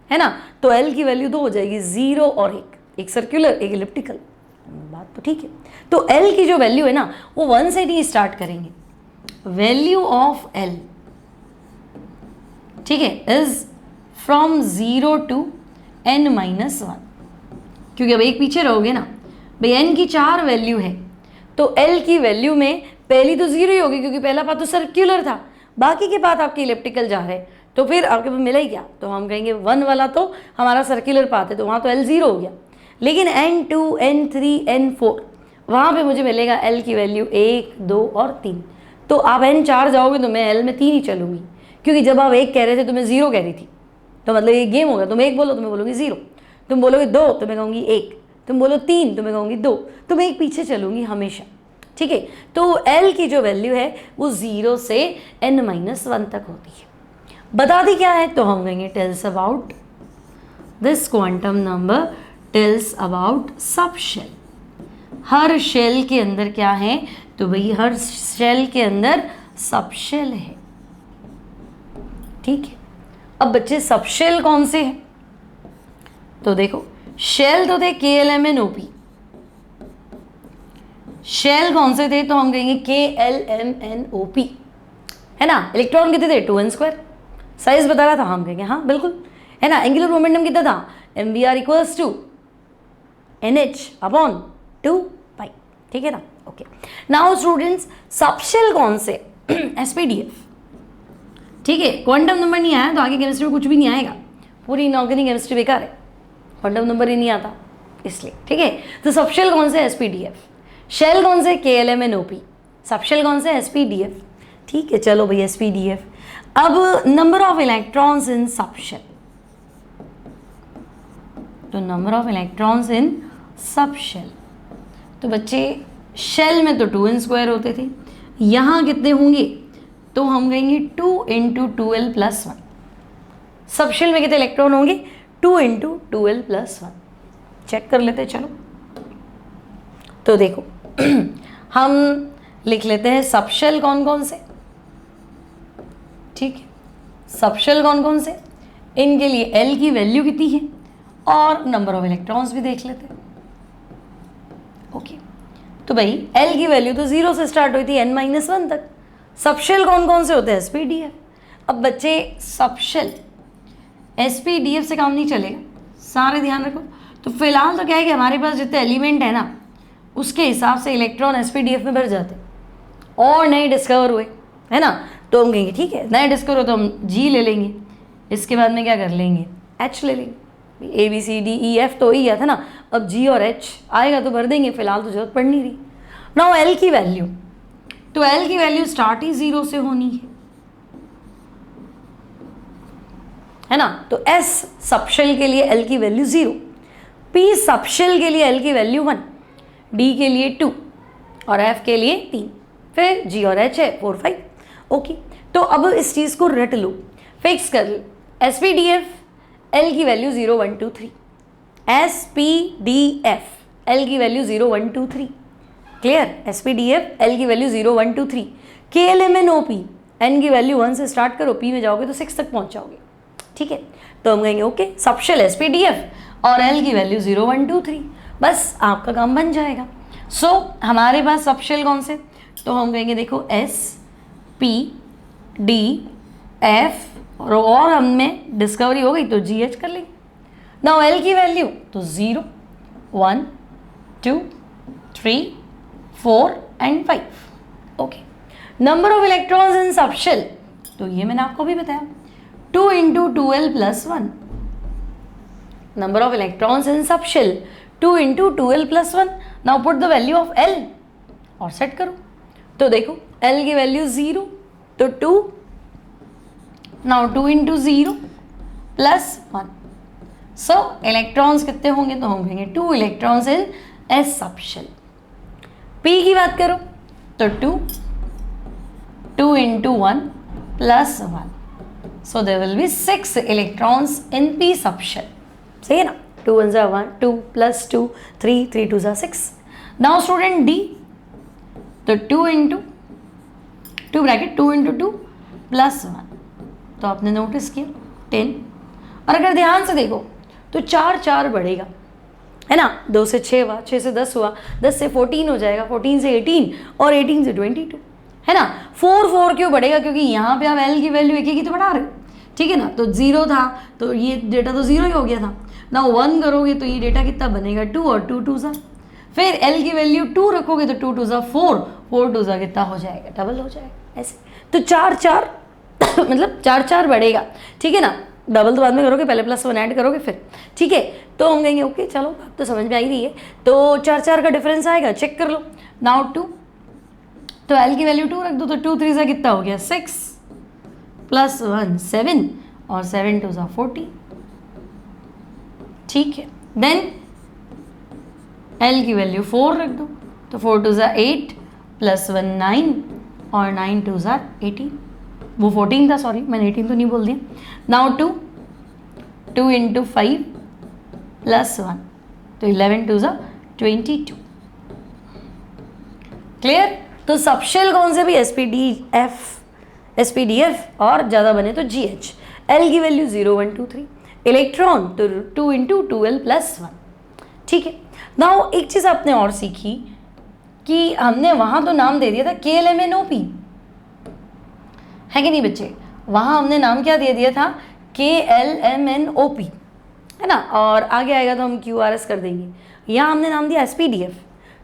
है ना. तो l की वैल्यू तो हो जाएगी 0 और 1, एक सर्क्यूलर एक इलिप्टिकल. बात तो ठीक है. तो l की जो वैल्यू है ना वो 1 से ही स्टार्ट करेंगे. वैल्यू ऑफ l, ठीक है, इज फ्रॉम 0 to n-1, क्योंकि अब एक पीछे रहोगे ना भाई. n की 4 वैल्यू है तो l की वैल्यू में पहली तो 0 ही होगी क्योंकि पहला पाथ तो सर्क्यूलर था, बाकी के पाथ आपके इलिप्टिकल जा रहे हैं. तो फिर आपके पास मिला ही क्या, तो हम कहेंगे 1 वाला तो हमारा सर्क्यूलर पाथ है तो वहाँ तो l 0 हो गया. लेकिन n2 n3 n4 वहाँ पे मुझे मिलेगा l की वैल्यू 1 2 और 3. तो आप n4 जाओगे तो मैं l में 3 ही चलूँगी क्योंकि जब आप 1 कह रहे थे तो मैं 0 कह रही थी. तो मतलब ये गेम होगा. तुम 1 बोलो तो मैं बोलूँगी 0, तुम बोलोगे 2 तो मैं कहूँगी 1, तुम बोलो 3 तो मैं कहूँगी 2, तो मैं एक पीछे चलूँगी हमेशा. ठीक है, तो l की जो वैल्यू है वो 0 से n-1 तक होती है. बता दी क्या है, तो हम कहेंगे tells about this quantum number tells about subshell. हर शेल के अंदर क्या है, तो भाई हर शेल के अंदर सब शेल है. ठीक है, अब बच्चे सब शेल कौन से हैं, तो देखो शेल तो थे KLMNOP. शेल कौन से थे, तो हम कहेंगे KLMNOP है ना. इलेक्ट्रॉन कितने थे 2n². साइज बता रहा था, हम कहेंगे हाँ बिल्कुल है ना. एंगुलर मोमेंटम कितना था, MVR इक्वल्स टू NH/2 पाई. ठीक है ना. ओके, नाउ स्टूडेंट्स सबशेल कौन से SPDF. ठीक है, क्वांटम नंबर नहीं आया तो आगे केमिस्ट्री में कुछ भी नहीं आएगा. पूरी इनऑर्गेनिक केमिस्ट्री बेकार है, क्वांटम नंबर ही नहीं आता इसलिए. ठीक है, तो सबशेल कौन से SPDF. शेल कौन से KLMNOP. सबशेल कौन से SPDF. ठीक है, चलो भाई SPDF. अब number of electrons in subshell, तो number of electrons in subshell, तो बच्चे शेल में तो 2n² होते थे, यहाँ कितने होंगे, तो हम कहेंगे 2 × 2l+1. सबशेल में कितने इलेक्ट्रॉन होंगे, 2 × 2l+1. चेक कर लेते हैं. चलो तो देखो हम लिख लेते हैं सबशेल कौन कौन से. ठीक है, सबशेल कौन कौन से, इनके लिए l की वैल्यू कितनी है और नंबर ऑफ इलेक्ट्रॉन्स भी देख लेते हैं. ओके, तो भाई l की वैल्यू तो 0 से स्टार्ट हुई थी n-1 तक. सबशेल कौन कौन से होते हैं, SPDF. अब बच्चे सबशेल SPDF से काम नहीं चलेगा, सारे ध्यान रखो. तो फिलहाल तो क्या है कि हमारे पास जितने एलिमेंट है ना उसके हिसाब से इलेक्ट्रॉन SPDF में भर जाते और नए डिस्कवर हुए है ना. तो हम कहेंगे ठीक है नए डिस्कवर हो तो हम G ले लेंगे, इसके बाद में क्या कर लेंगे H ले लेंगे. ABCDEF तो ही गया था ना, अब G और H आएगा तो भर देंगे. फिलहाल तो जरूरत पड़ नहीं रही. नाउ L की वैल्यू, तो L की वैल्यू स्टार्ट ही 0 से होनी है ना. तो S सबशेल के लिए L की वैल्यू 0, P सबशेल के लिए L की वैल्यू 1, D के लिए 2 और F के लिए 3, फिर G और H है 4 5. ओके, तो अब इस चीज़ को रट लो, फिक्स कर लो. SPDF L की वैल्यू 0 1 2 3. SPDF L की वैल्यू 0 1 2 3. क्लियर. SPDF L की वैल्यू 0 1 2 3. KLMNOP N की वैल्यू 1 से स्टार्ट करो, P में जाओगे तो 6 तक पहुंच जाओगे. ठीक है, तो हम कहेंगे ओके सबशेल SPDF और L की वैल्यू 0 1 2 3. बस आपका काम बन जाएगा. सो हमारे पास सबशेल कौन से, तो हम कहेंगे देखो S P D F और हमें डिस्कवरी हो गई तो GH कर लेंगे. नाउ L की वैल्यू तो 0 1 2 3 4 and 5. Okay, number of electrons in subshell, तो ये मैंने आपको भी बताया 2 into 2l plus 1, number of electrons in subshell 2 into 2l plus 1। Now put the value of l और सेट करो, तो देखो l की वैल्यू 0 तो 2, नाउ 2 इंटू 0 प्लस 1, सो इलेक्ट्रॉन्स कितने होंगे, तो होंगे 2 electrons in S subshell. p की बात करो तो 2 into 1 plus 1, so there will be 6 electrons in p subshell, सही है ना, 2 1 जा 1, 2 plus 2 3, 3 2 जा 6। now student d, तो 2 इंटू 2 ब्रैकेट 2 इंटू 2 प्लस 1, तो आपने नोटिस किया 10, और अगर ध्यान से देखो तो 4 4 बढ़ेगा, है ना, 2 से 6 हुआ, 6 से 10 हुआ, 10 से 14 हो जाएगा, 14 से 18 और 18 से 22, है ना। 4 4 क्यों बढ़ेगा, क्योंकि यहाँ पे आप एल की वैल्यू एक ही तो बढ़ा रहे हो, ठीक है ना, तो 0 था तो ये डेटा तो 0 ही हो गया था ना, 1 करोगे तो ये डेटा कितना बनेगा 2 और 2 2 सा, फिर एल की वैल्यू 2 रखोगे तो 2 2 सा 4, 4 2 सा कितना हो जाएगा, डबल हो जाएगा ऐसे, तो 4 4 मतलब 4 4 बढ़ेगा, ठीक है ना, डबल तो बाद में करोगे, पहले प्लस 1 ऐड करोगे फिर, ठीक है, तो हम कहेंगे ओके चलो बात तो समझ में आई रही है, तो 4 4 का डिफरेंस आएगा, चेक कर लो। नाउ 2, तो एल की वैल्यू 2 रख दो, तो 2 3 सा कितना हो गया 6 प्लस 1 7 और 7 2 सा 40, ठीक है। देन एल की वैल्यू 4 रख दो, तो 4 2 सा 8 प्लस 1 9 और 9 2 सा 18, वो 14 था, सॉरी मैंने 18 तो नहीं बोल दिया। नाउ 2 इंटू 5 प्लस 1, तो 11 2 सा 22, क्लियर। तो सबशेल कौन से भी एसपीडीएफ और ज़्यादा बने तो जीएच, एल की वैल्यू 0 1 2 3, इलेक्ट्रॉन तो 2 इंटू 2l प्लस 1, ठीक है। नाउ एक चीज़ आपने और सीखी कि हमने वहाँ तो नाम दे दिया था KLMNOP, है कि नहीं बच्चे, वहाँ हमने नाम क्या दे दिया था KLMNOP, है ना, और आगे आएगा तो हम QRS कर देंगे, यहाँ हमने नाम दिया SPDF,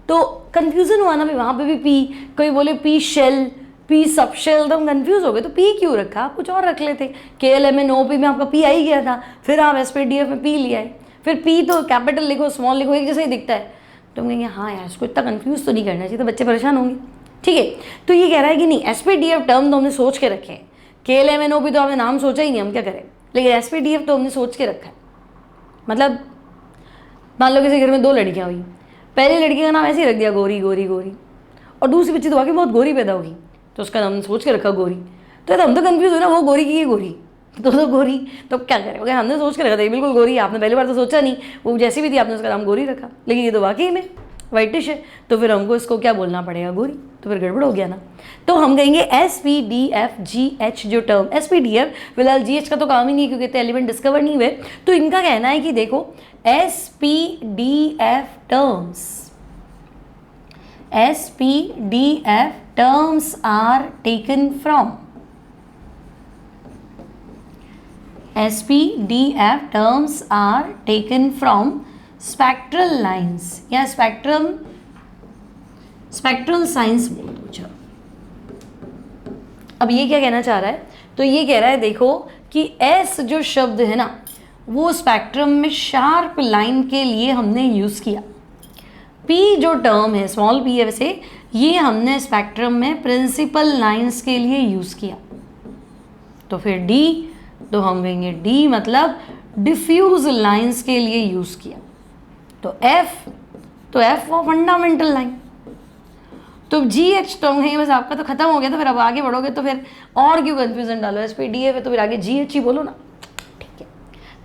तो कंफ्यूजन हुआ ना भी, वहाँ पे भी P, कोई बोले P शेल P सबशेल, तो हम कंफ्यूज हो गए, तो P क्यों रखा, आप कुछ और रख लेते, KLMNOP में आपका P आ ही गया था, फिर आप SPDF में P लिया है, फिर P तो कैपिटल लिखो स्मॉल लिखो एक जैसा ही दिखता है, तो हम कहेंगे हाँ यार इसको इतना कंफ्यूज तो नहीं करना चाहिए, तो बच्चे परेशान होंगे, ठीक है। तो ये कह रहा है कि नहीं SPDF टर्म तो हमने सोच के रखे हैं, KLMNOP तो आपने नाम सोचा ही नहीं, हम क्या करें, लेकिन SPDF तो हमने सोच के रखा है। मतलब मान लो किसी घर में 2 लड़कियाँ हुई, पहली लड़की का नाम ऐसे ही रख दिया गोरी गोरी गोरी, और दूसरी बच्ची तो आके बहुत गोरी पैदा होगी, तो उसका नाम सोच के रखा गोरी, तो हम तो कंफ्यूज हुए ना, वो गोरी की गोरी तो गोरी, तो क्या करें, अगर हमने सोच के रखा था बिल्कुल गोरी, आपने पहली बार तो सोचा नहीं, वो जैसी भी थी आपने उसका नाम गोरी रखा, लेकिन ये तो वाकई में वाइटिश है, तो फिर हमको इसको क्या बोलना पड़ेगा गोरी, तो फिर गड़बड़ हो गया ना। तो हम कहेंगे SPDFGH जो टर्म, SPDF फिलहाल GH का तो काम ही नहीं क्योंकि इतने एलिमेंट डिस्कवर नहीं हुए, तो इनका कहना है कि देखो SPDF terms are taken from SPDF terms are taken from spectral lines या स्पेक्ट्रल साइंस बोल दो। चलो अब ये क्या कहना चाह रहा है, तो ये कह रहा है देखो कि S जो शब्द है ना वो स्पेक्ट्रम में शार्प लाइन के लिए हमने यूज़ किया, P जो टर्म है स्मॉल p है वैसे, ये हमने स्पेक्ट्रम में प्रिंसिपल लाइंस के लिए यूज़ किया, तो फिर D, तो हम कहेंगे D मतलब डिफ्यूज लाइंस के लिए यूज़ किया, तो F वो फंडामेंटल लाइन, तो GH तो हम कहेंगे बस आपका तो खत्म हो गया, तो फिर अब आगे बढ़ोगे तो फिर और क्यों कंफ्यूजन डालो, SPDF है तो फिर आगे GH ही बोलो ना, ठीक है।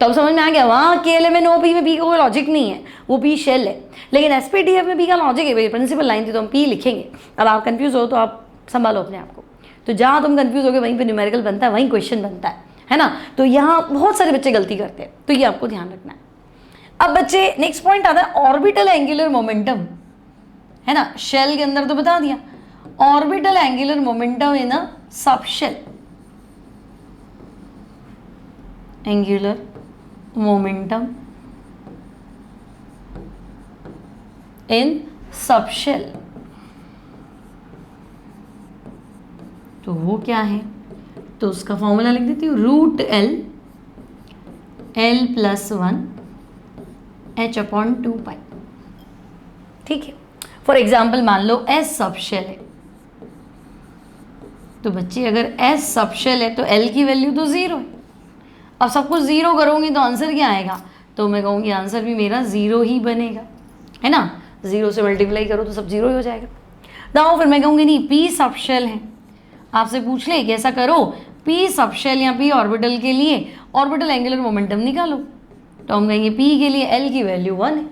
तो अब समझ में आ गया, वहाँ KLMNOP में P का कोई लॉजिक नहीं है, वो P शेल है, लेकिन SPDF में P का लॉजिक है, भाई प्रिंसिपल लाइन थी तो हम P लिखेंगे। अब आप कंफ्यूज हो तो आप संभालो अपने आप को, तो जहाँ तुम कंफ्यूज हो गए वहीं पर न्यूमेरिकल बनता है, वहीं क्वेश्चन बनता है ना, तो यहाँ बहुत सारे बच्चे गलती करते हैं, तो ये आपको ध्यान रखना है। अब बच्चे नेक्स्ट पॉइंट आता है ऑर्बिटल एंगुलर मोमेंटम, है ना, शेल के अंदर तो बता दिया, ऑर्बिटल एंगुलर मोमेंटम इन अ सबशेल, एंगुलर मोमेंटम इन सबशेल, तो वो क्या है, तो उसका फॉर्मूला लिख देती हूँ, रूट एल L+1 H/2 पाई। ठीक है, फॉर एग्जाम्पल मान लो S सबशेल है, तो बच्चे अगर S सबशेल है तो L की वैल्यू तो 0 है। अब सब कुछ 0 करूँगी तो आंसर क्या आएगा, तो मैं कहूँगी आंसर भी मेरा 0 ही बनेगा, है ना। 0 से मल्टीप्लाई करो तो सब 0 ही हो जाएगा। दाओ फिर मैं कहूँगी नहीं P सबशेल है, आपसे पूछ ले कि ऐसा करो P सबशेल या P ऑर्बिटल के लिए ऑर्बिटल एंगुलर मोमेंटम निकालो, तो हम कहेंगे P के लिए L की वैल्यू 1 है।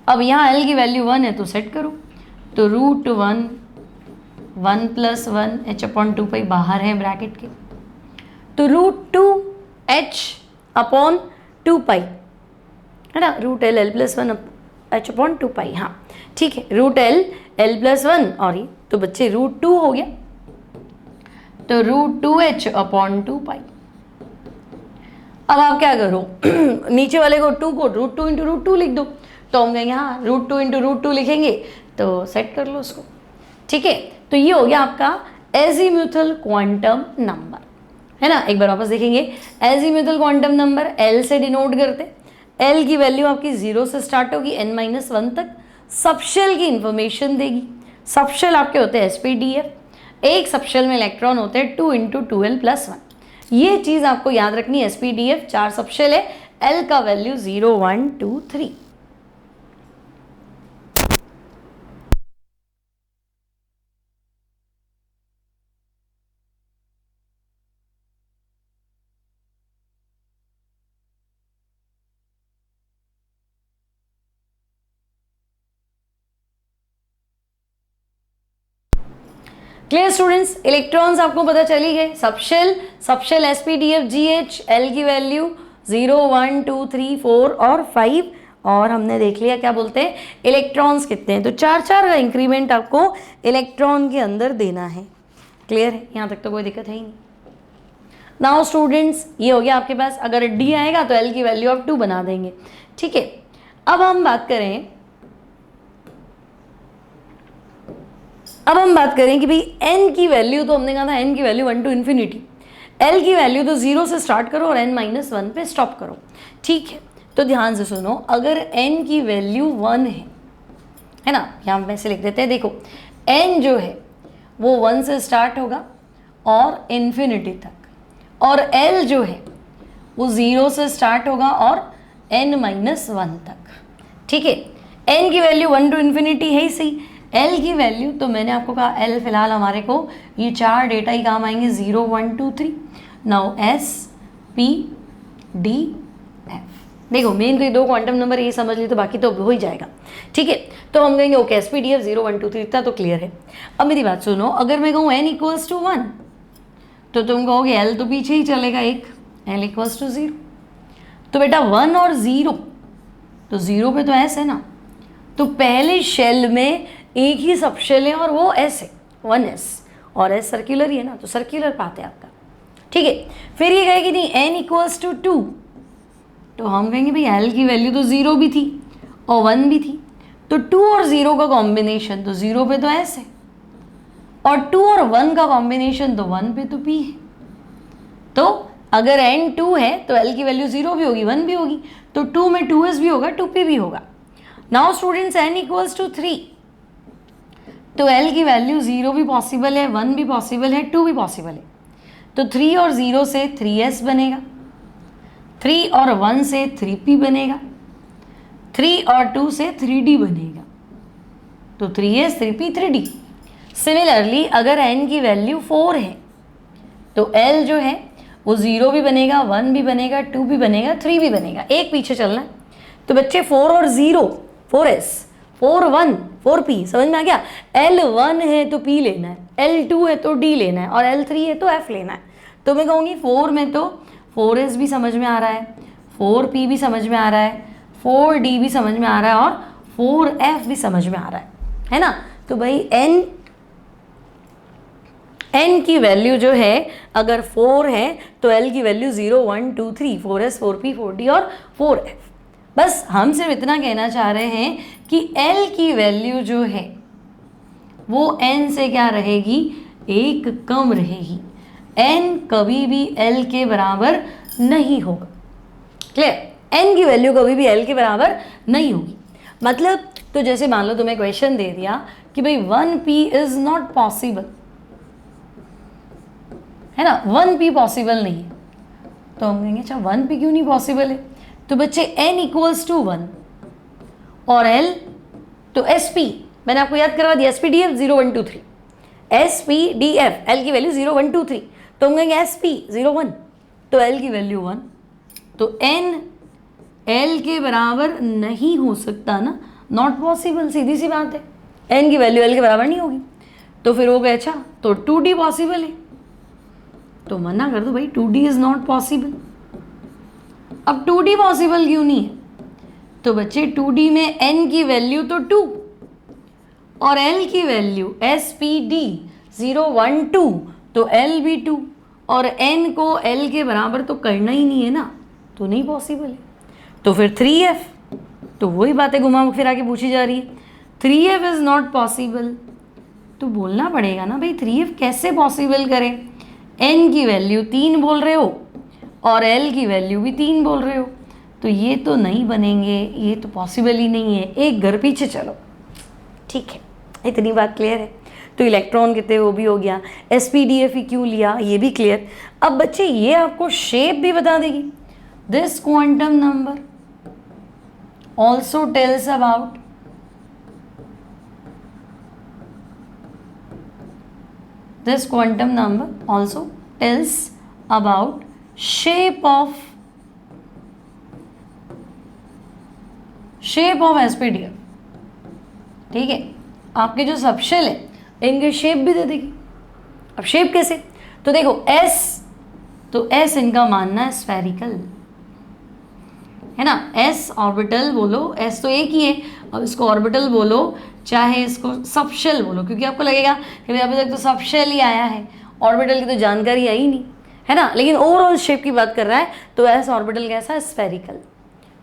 अब यहाँ L की वैल्यू 1 है तो सेट करो, तो रूट 1 1+1 H/2 पाई बाहर है ब्रैकेट के, तो रूट 2 H/2 पाई, है ना, रूट एल L+1 H/2 पाई। हाँ ठीक है, रूट एल L+1 और ये तो बच्चे रूट 2 हो गया, तो रूट 2 H/2 पाई। अब आप क्या करो नीचे वाले को 2 को रूट 2 इंटू रूट 2 लिख दो, तो हम कहेंगे हाँ रूट 2 इंटू रूट 2 लिखेंगे तो सेट कर लो उसको। ठीक है, तो ये हो गया आपका एजीम्यूथल क्वांटम नंबर, है ना। एक बार वापस देखेंगे, एजीम्यूथल क्वांटम नंबर L से डिनोट करते, L की वैल्यू आपकी 0 से स्टार्ट होगी n-1 तक, सबशेल की इंफॉर्मेशन देगी। सबशेल आपके होते हैं sp-df, एक सबशेल में इलेक्ट्रॉन होते हैं 2 × 2l+1। ये चीज़ आपको याद रखनी है, sp-df 4 सबशेल है, L का वैल्यू 0 1 2 3। क्लियर स्टूडेंट्स, इलेक्ट्रॉन्स आपको पता चली गए, सबशेल sp-df GH, L की वैल्यू 0 1 2 3 4 और 5, और हमने देख लिया क्या बोलते हैं इलेक्ट्रॉन्स कितने हैं, तो 4 का इंक्रीमेंट आपको इलेक्ट्रॉन के अंदर देना है। क्लियर है, यहाँ तक तो कोई दिक्कत है ही नहीं। नाउ स्टूडेंट्स ये हो गया आपके पास, अगर D आएगा तो L की वैल्यू आप 2 बना देंगे। ठीक है, अब हम बात करें कि भाई n की वैल्यू, तो हमने कहा था n की वैल्यू 1 to ∞, L की वैल्यू तो 0 से स्टार्ट करो और n-1 पे स्टॉप करो। ठीक है, तो ध्यान से सुनो, अगर n की वैल्यू 1 है ना, यहाँ पे ऐसे लिख देते हैं, देखो n जो है वो 1 से स्टार्ट होगा और इन्फिनिटी तक, और L जो है वो 0 से स्टार्ट होगा और n-1 तक। ठीक है, n की वैल्यू 1 to ∞ है ही सही, L की वैल्यू तो मैंने आपको कहा L फिलहाल हमारे को ये 4 डेटा ही काम आएंगे, 0 1 2 3। Now S P D F, देखो मेन तो ये 2 क्वांटम नंबर ये समझ ली तो बाकी तो हो ही जाएगा। ठीक है, तो हम कहेंगे ओके sp-df 0 1 2 3 इतना तो क्लियर है। अब मेरी बात सुनो, अगर मैं कहूँ n = 1 तो तुम कहोगे L तो पीछे ही चलेगा एक, L = 0, तो बेटा 1 और 0, तो 0 पे तो S है ना, तो पहले शेल में एक ही सबशेल है और वो S है 1s, और S सर्कुलर ही है ना, तो सर्कुलर पाथ है आपका। ठीक है, फिर ये कहे कि नहीं n = 2, तो हम कहेंगे भाई L की वैल्यू तो 0 भी थी और 1 भी थी, तो 2 और 0 का कॉम्बिनेशन, तो 0 पे तो S है, और 2 और 1 का कॉम्बिनेशन, तो 1 पे तो P है। तो अगर n 2 है तो L की वैल्यू 0 भी होगी 1 भी होगी, तो 2 में 2s भी होगा 2p भी होगा। नाउ स्टूडेंट्स n = 3, तो L की वैल्यू 0 भी पॉसिबल है, 1 भी पॉसिबल है, 2 भी पॉसिबल है, तो 3 और 0 से 3s बनेगा, 3 और 1 से 3p बनेगा, 3 और 2 से 3d बनेगा, तो 3s 3p 3d। सिमिलरली अगर n की वैल्यू 4 है तो L जो है वो 0 भी बनेगा, 1 भी बनेगा, 2 भी बनेगा, 3 भी बनेगा, एक पीछे चलना है। तो बच्चे 4 और 0 4s, 4 1 4p, समझ में आ गया। L1 है तो P लेना है, L2 है तो D लेना है, और L3 है तो F लेना है। तो मैं कहूँगी 4 में तो 4s भी समझ में आ रहा है, 4p भी समझ में आ रहा है, 4d भी समझ में आ रहा है, और 4f भी समझ में आ रहा है ना। तो भाई n की वैल्यू जो है अगर 4 है तो L की वैल्यू 0 1 2 3 4s 4p 4d और 4f। बस हम सिर्फ इतना कहना चाह रहे हैं कि L की वैल्यू जो है वो n से क्या रहेगी, एक कम रहेगी, n कभी भी l के बराबर नहीं होगा। क्लियर? n की वैल्यू कभी भी l के बराबर नहीं होगी। मतलब तो जैसे मान लो तुम्हें क्वेश्चन दे दिया कि भाई 1p इज नॉट पॉसिबल, है ना, 1p पॉसिबल नहीं है, तो हम कहेंगे अच्छा 1p क्यों नहीं पॉसिबल है? तो बच्चे n इक्वल्स टू 1 और l, तो sp मैंने आपको याद करवा दिया, sp df 0 1 2 3, sp df l की वैल्यू 0 1 2 3, तो हम कहेंगे sp 0 1, तो l की वैल्यू 1, तो n l के बराबर नहीं हो सकता ना, नॉट पॉसिबल, सीधी सी बात है, n की वैल्यू l के बराबर नहीं होगी। तो फिर हो गया अच्छा तो 2d पॉसिबल है, तो मना कर दो भाई 2d इज नॉट पॉसिबल। अब 2d पॉसिबल क्यों नहीं है? तो बच्चे 2d में n की वैल्यू तो 2 और l की वैल्यू spd 0 1 2, तो l भी 2 और n को l के बराबर तो करना ही नहीं है ना, तो नहीं पॉसिबल है। तो फिर 3f, तो वही बातें घुमा फिरा के पूछी जा रही है, 3f इज नॉट पॉसिबल, तो बोलना पड़ेगा ना भाई 3f कैसे पॉसिबल करें, n की वैल्यू 3 बोल रहे हो और l की वैल्यू भी 3 बोल रहे हो, तो ये तो नहीं बनेंगे, ये तो पॉसिबल ही नहीं है, एक घर पीछे चलो। ठीक है, इतनी बात क्लियर है। तो इलेक्ट्रॉन कितने वो भी हो गया, SPDF क्यों लिया ये भी क्लियर। अब बच्चे ये आपको शेप भी बता देगी, this quantum number also tells about this quantum number also tells about shape of SPDF। ठीक है, आपके जो सबशेल है इनके शेप भी दे देगी। अब शेप कैसे, तो देखो S, तो S इनका मानना है स्फेरिकल, है ना, S ऑर्बिटल बोलो, S तो एक ही है, अब इसको ऑर्बिटल बोलो चाहे इसको सबशेल बोलो, क्योंकि आपको लगेगा कि भाई अभी तक तो सबशेल ही आया है, ऑर्बिटल की तो जानकारी आई नहीं, है ना, लेकिन ओवरऑल शेप की बात कर रहा है, तो S ऑर्बिटल कैसा है, स्फेरिकल।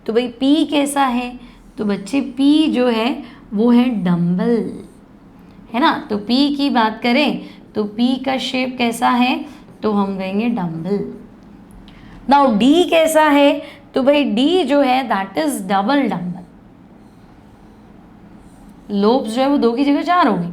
तो भाई P कैसा है, तो बच्चे P जो है वो है डम्बल, है ना, तो P की बात करें तो P का शेप कैसा है, तो हम कहेंगे डम्बल। नाउ D कैसा है, तो भाई D जो है that is double dumbbell, lobes जो है वो 2 की जगह 4 होगी।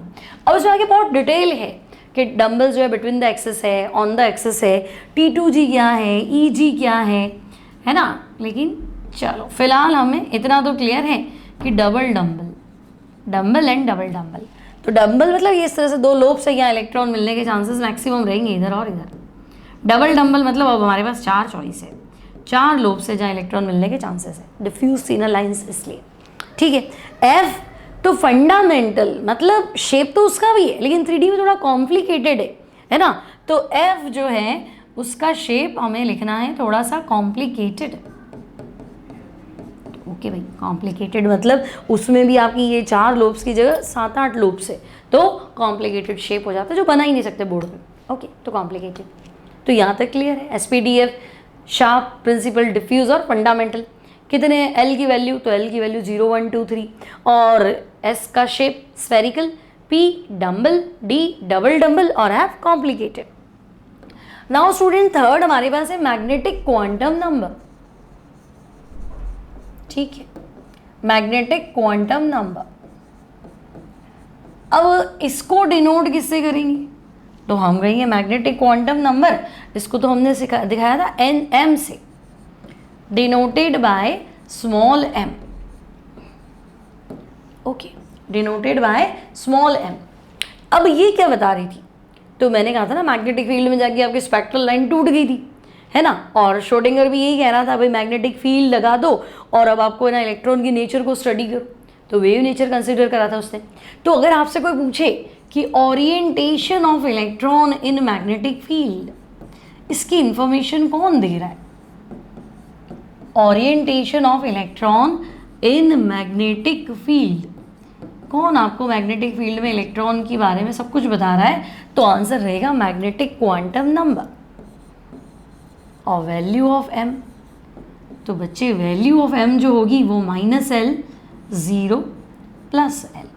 अब इसमें आगे बहुत डिटेल है कि डम्बल जो है बिटवीन द एक्सेस है, ऑन द एक्सेस है, T2G क्या है, EG क्या है ना, लेकिन चलो फिलहाल हमें इतना तो क्लियर है कि double dumbbell, dumbbell and double dumbbell. तो डम्बल मतलब ये इस तरह से 2 लोब्स है, यहाँ इलेक्ट्रॉन मिलने के चांसेस मैक्सिमम रहेंगे इधर और इधर। डबल डम्बल मतलब अब हमारे पास 4 चॉइस है, 4 लोब्स है जहाँ इलेक्ट्रॉन मिलने के चांसेस है, डिफ्यूज सिग्नल लाइंस इसलिए। ठीक है, F तो फंडामेंटल मतलब शेप तो उसका भी है, लेकिन 3D में थोड़ा कॉम्प्लिकेटेड है ना, तो F जो है उसका शेप हमें लिखना है थोड़ा सा कॉम्प्लिकेटेड। ओके भाई, कॉम्प्लिकेटेड मतलब उसमें भी आपकी ये 4 लोब्स की जगह 7-8 लोब्स है, तो कॉम्प्लिकेटेड शेप हो जाता है जो बना ही नहीं सकते बोर्ड पे। ओके, तो कॉम्प्लिकेटेड, तो यहाँ तक क्लियर है। SPDF शार्प, प्रिंसिपल, डिफ्यूज और फंडामेंटल। कितने L की वैल्यू, तो L की वैल्यू 0 1 2 3 और S का shape spherical, P dumbbell, D double dumbbell और F complicated. Now student third हमारे पास है मैग्नेटिक क्वांटम नंबर। ठीक है, मैग्नेटिक क्वांटम नंबर। अब इसको डिनोट किससे करेंगे, तो हम कहेंगे मैग्नेटिक क्वांटम नंबर, इसको तो हमने दिखाया था Nm से, denoted by small m। Okay, denoted by small m। अब ये क्या बता रही थी, तो मैंने कहा था ना मैग्नेटिक फील्ड में जाके आपकी स्पेक्ट्रल लाइन टूट गई थी, है ना, और श्रोडिंगर भी यही कह रहा था भाई मैग्नेटिक फील्ड लगा दो और अब आपको ना इलेक्ट्रॉन की नेचर को स्टडी करो, तो वेव नेचर कंसिडर करा था उसने। तो अगर आपसे कोई पूछे कि orientation of electron in magnetic field, इसकी इंफॉर्मेशन कौन दे रहा है, orientation of electron in magnetic field, कौन आपको मैग्नेटिक फील्ड में इलेक्ट्रॉन के बारे में सब कुछ बता रहा है, तो आंसर रहेगा मैग्नेटिक क्वांटम नंबर और वैल्यू ऑफ m। तो बच्चे वैल्यू ऑफ m जो होगी वो -L 0 + L,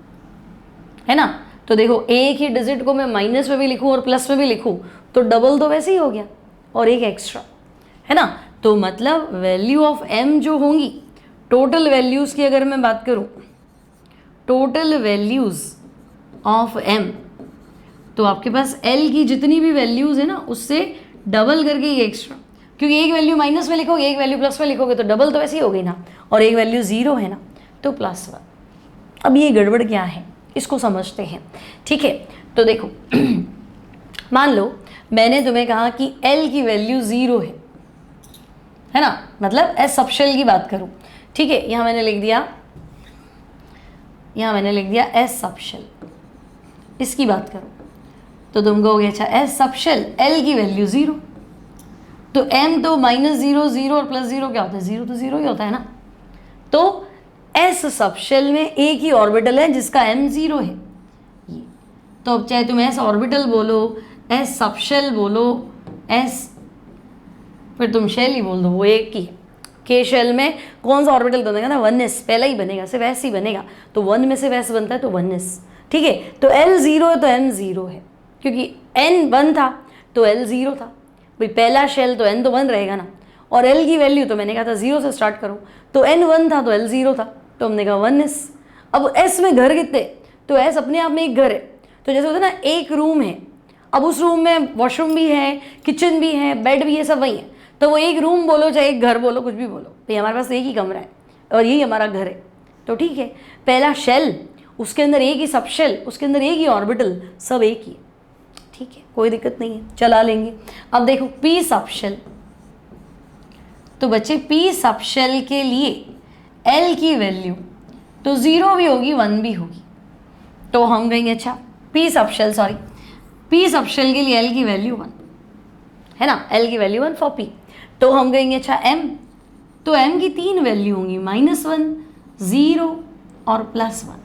है ना, तो तो देखो एक ही डिजिट को मैं माइनस में भी लिखूं और प्लस में भी लिखूं तो डबल तो वैसे ही हो गया और एक एक्स्ट्रा, है ना। तो मतलब वैल्यू ऑफ m जो होंगी, टोटल वैल्यूज़ की अगर मैं बात करूं, टोटल वैल्यूज़ ऑफ m, तो आपके पास l की जितनी भी वैल्यूज़ है ना उससे डबल करके ये एक्स्ट्रा, क्योंकि एक वैल्यू माइनस में लिखोगे एक वैल्यू प्लस में लिखोगे तो डबल तो ऐसी हो गई ना, और एक वैल्यू 0 है ना तो +1। अब ये गड़बड़ क्या है इसको समझते हैं, ठीक है। तो देखो मान लो मैंने तुम्हें कहा कि l की वैल्यू 0 है ना, मतलब एस सबशेल की बात करूं, ठीक है। यहाँ मैंने लिख दिया एस सबशेल, इसकी बात करूं तो तुम कहोगे अच्छा एस सबशेल l की वैल्यू 0, तो m तो -0 0 और +0 क्या होता है, 0 तो 0 ही होता है ना। तो एस सबशेल में एक ही ऑर्बिटल है जिसका m 0 है ये, तो अब चाहे तुम एस ऑर्बिटल बोलो, एस सबशेल बोलो, एस फिर तुम शेल ही बोल दो, वो एक ही है। के शेल में कौन सा ऑर्बिटल बनेगा ना, 1s पहला ही बनेगा, सिर्फ s ही बनेगा, तो 1 में सिर्फ s बनता है तो 1s, ठीक है। तो l 0 है तो m 0 है, क्योंकि n 1 था तो l 0 था, भाई पहला शेल तो n तो 1 रहेगा ना, और l की वैल्यू तो मैंने कहा था 0 से स्टार्ट करो, तो n 1 था तो l 0 था, तो हमने कहा 1s। अब s में घर कितने, तो s अपने आप में एक घर है, तो जैसे होता है ना एक रूम है, अब उस रूम में वॉशरूम भी है, किचन भी है, बेड भी है, सब वही है, तो वो एक रूम बोलो चाहे एक घर बोलो, कुछ भी बोलो, भाई हमारे पास एक ही कमरा है और यही हमारा घर है, तो ठीक है। पहला शेल, उसके अंदर एक ही सब शेल, उसके अंदर एक ही ऑर्बिटल, सब एक ही है, ठीक है, कोई दिक्कत नहीं है, चला लेंगे। अब देखो पी सब शेल, तो बच्चे पी सब शेल के लिए एल की वैल्यू तो 0 भी होगी 1 भी होगी, तो हम कहेंगे अच्छा पी सब शेल के लिए एल की वैल्यू 1 है ना, एल की वैल्यू 1 फॉर पी, तो हम कहेंगे अच्छा m, तो m की 3 वैल्यू होंगी -1 0 और +1,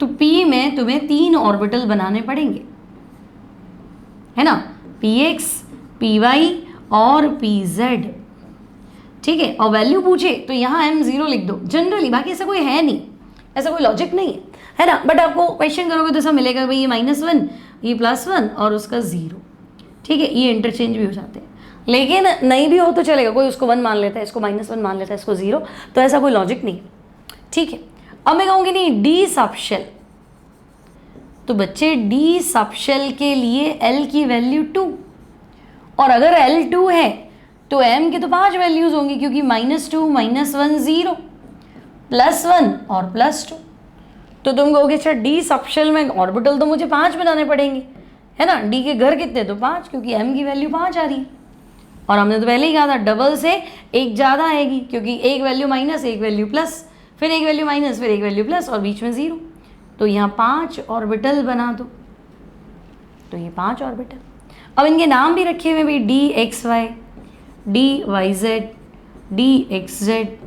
तो p में तुम्हें 3 ऑर्बिटल बनाने पड़ेंगे, है ना, px py और pz, ठीक है। और वैल्यू पूछे तो यहाँ m 0 लिख दो जनरली, बाकी ऐसा कोई है नहीं, ऐसा कोई लॉजिक नहीं है ना, बट आपको क्वेश्चन करोगे तो ऐसा मिलेगा भाई ये -1 ये +1 और उसका 0, ठीक है, ये इंटरचेंज भी हो जाते हैं, लेकिन नहीं भी हो तो चलेगा, कोई उसको 1 मान लेता है, इसको -1 मान लेता है, इसको 0, तो ऐसा कोई लॉजिक नहीं है, ठीक है। अब मैं कहूँगी नहीं डी सबशेल, तो बच्चे डी सबशेल के लिए l की वैल्यू 2, और अगर l 2 है तो m की तो 5 वैल्यूज होंगी, क्योंकि -2 -1 0 +1 और +2, तो तुम कहोगे अच्छा डी सबशेल में ऑर्बिटल तो मुझे 5 बनाने पड़ेंगे, है ना, डी के घर कितने तो 5, क्योंकि m की वैल्यू 5 आ रही है, और हमने तो पहले ही कहा था डबल से एक ज़्यादा आएगी, क्योंकि एक वैल्यू माइनस एक वैल्यू प्लस, फिर एक वैल्यू माइनस फिर एक वैल्यू प्लस और बीच में 0, तो यहाँ 5 ऑर्बिटल बना दो, तो ये 5 ऑर्बिटल। अब इनके नाम भी रखे हुए भाई D X Y, D Y Z, D X Z,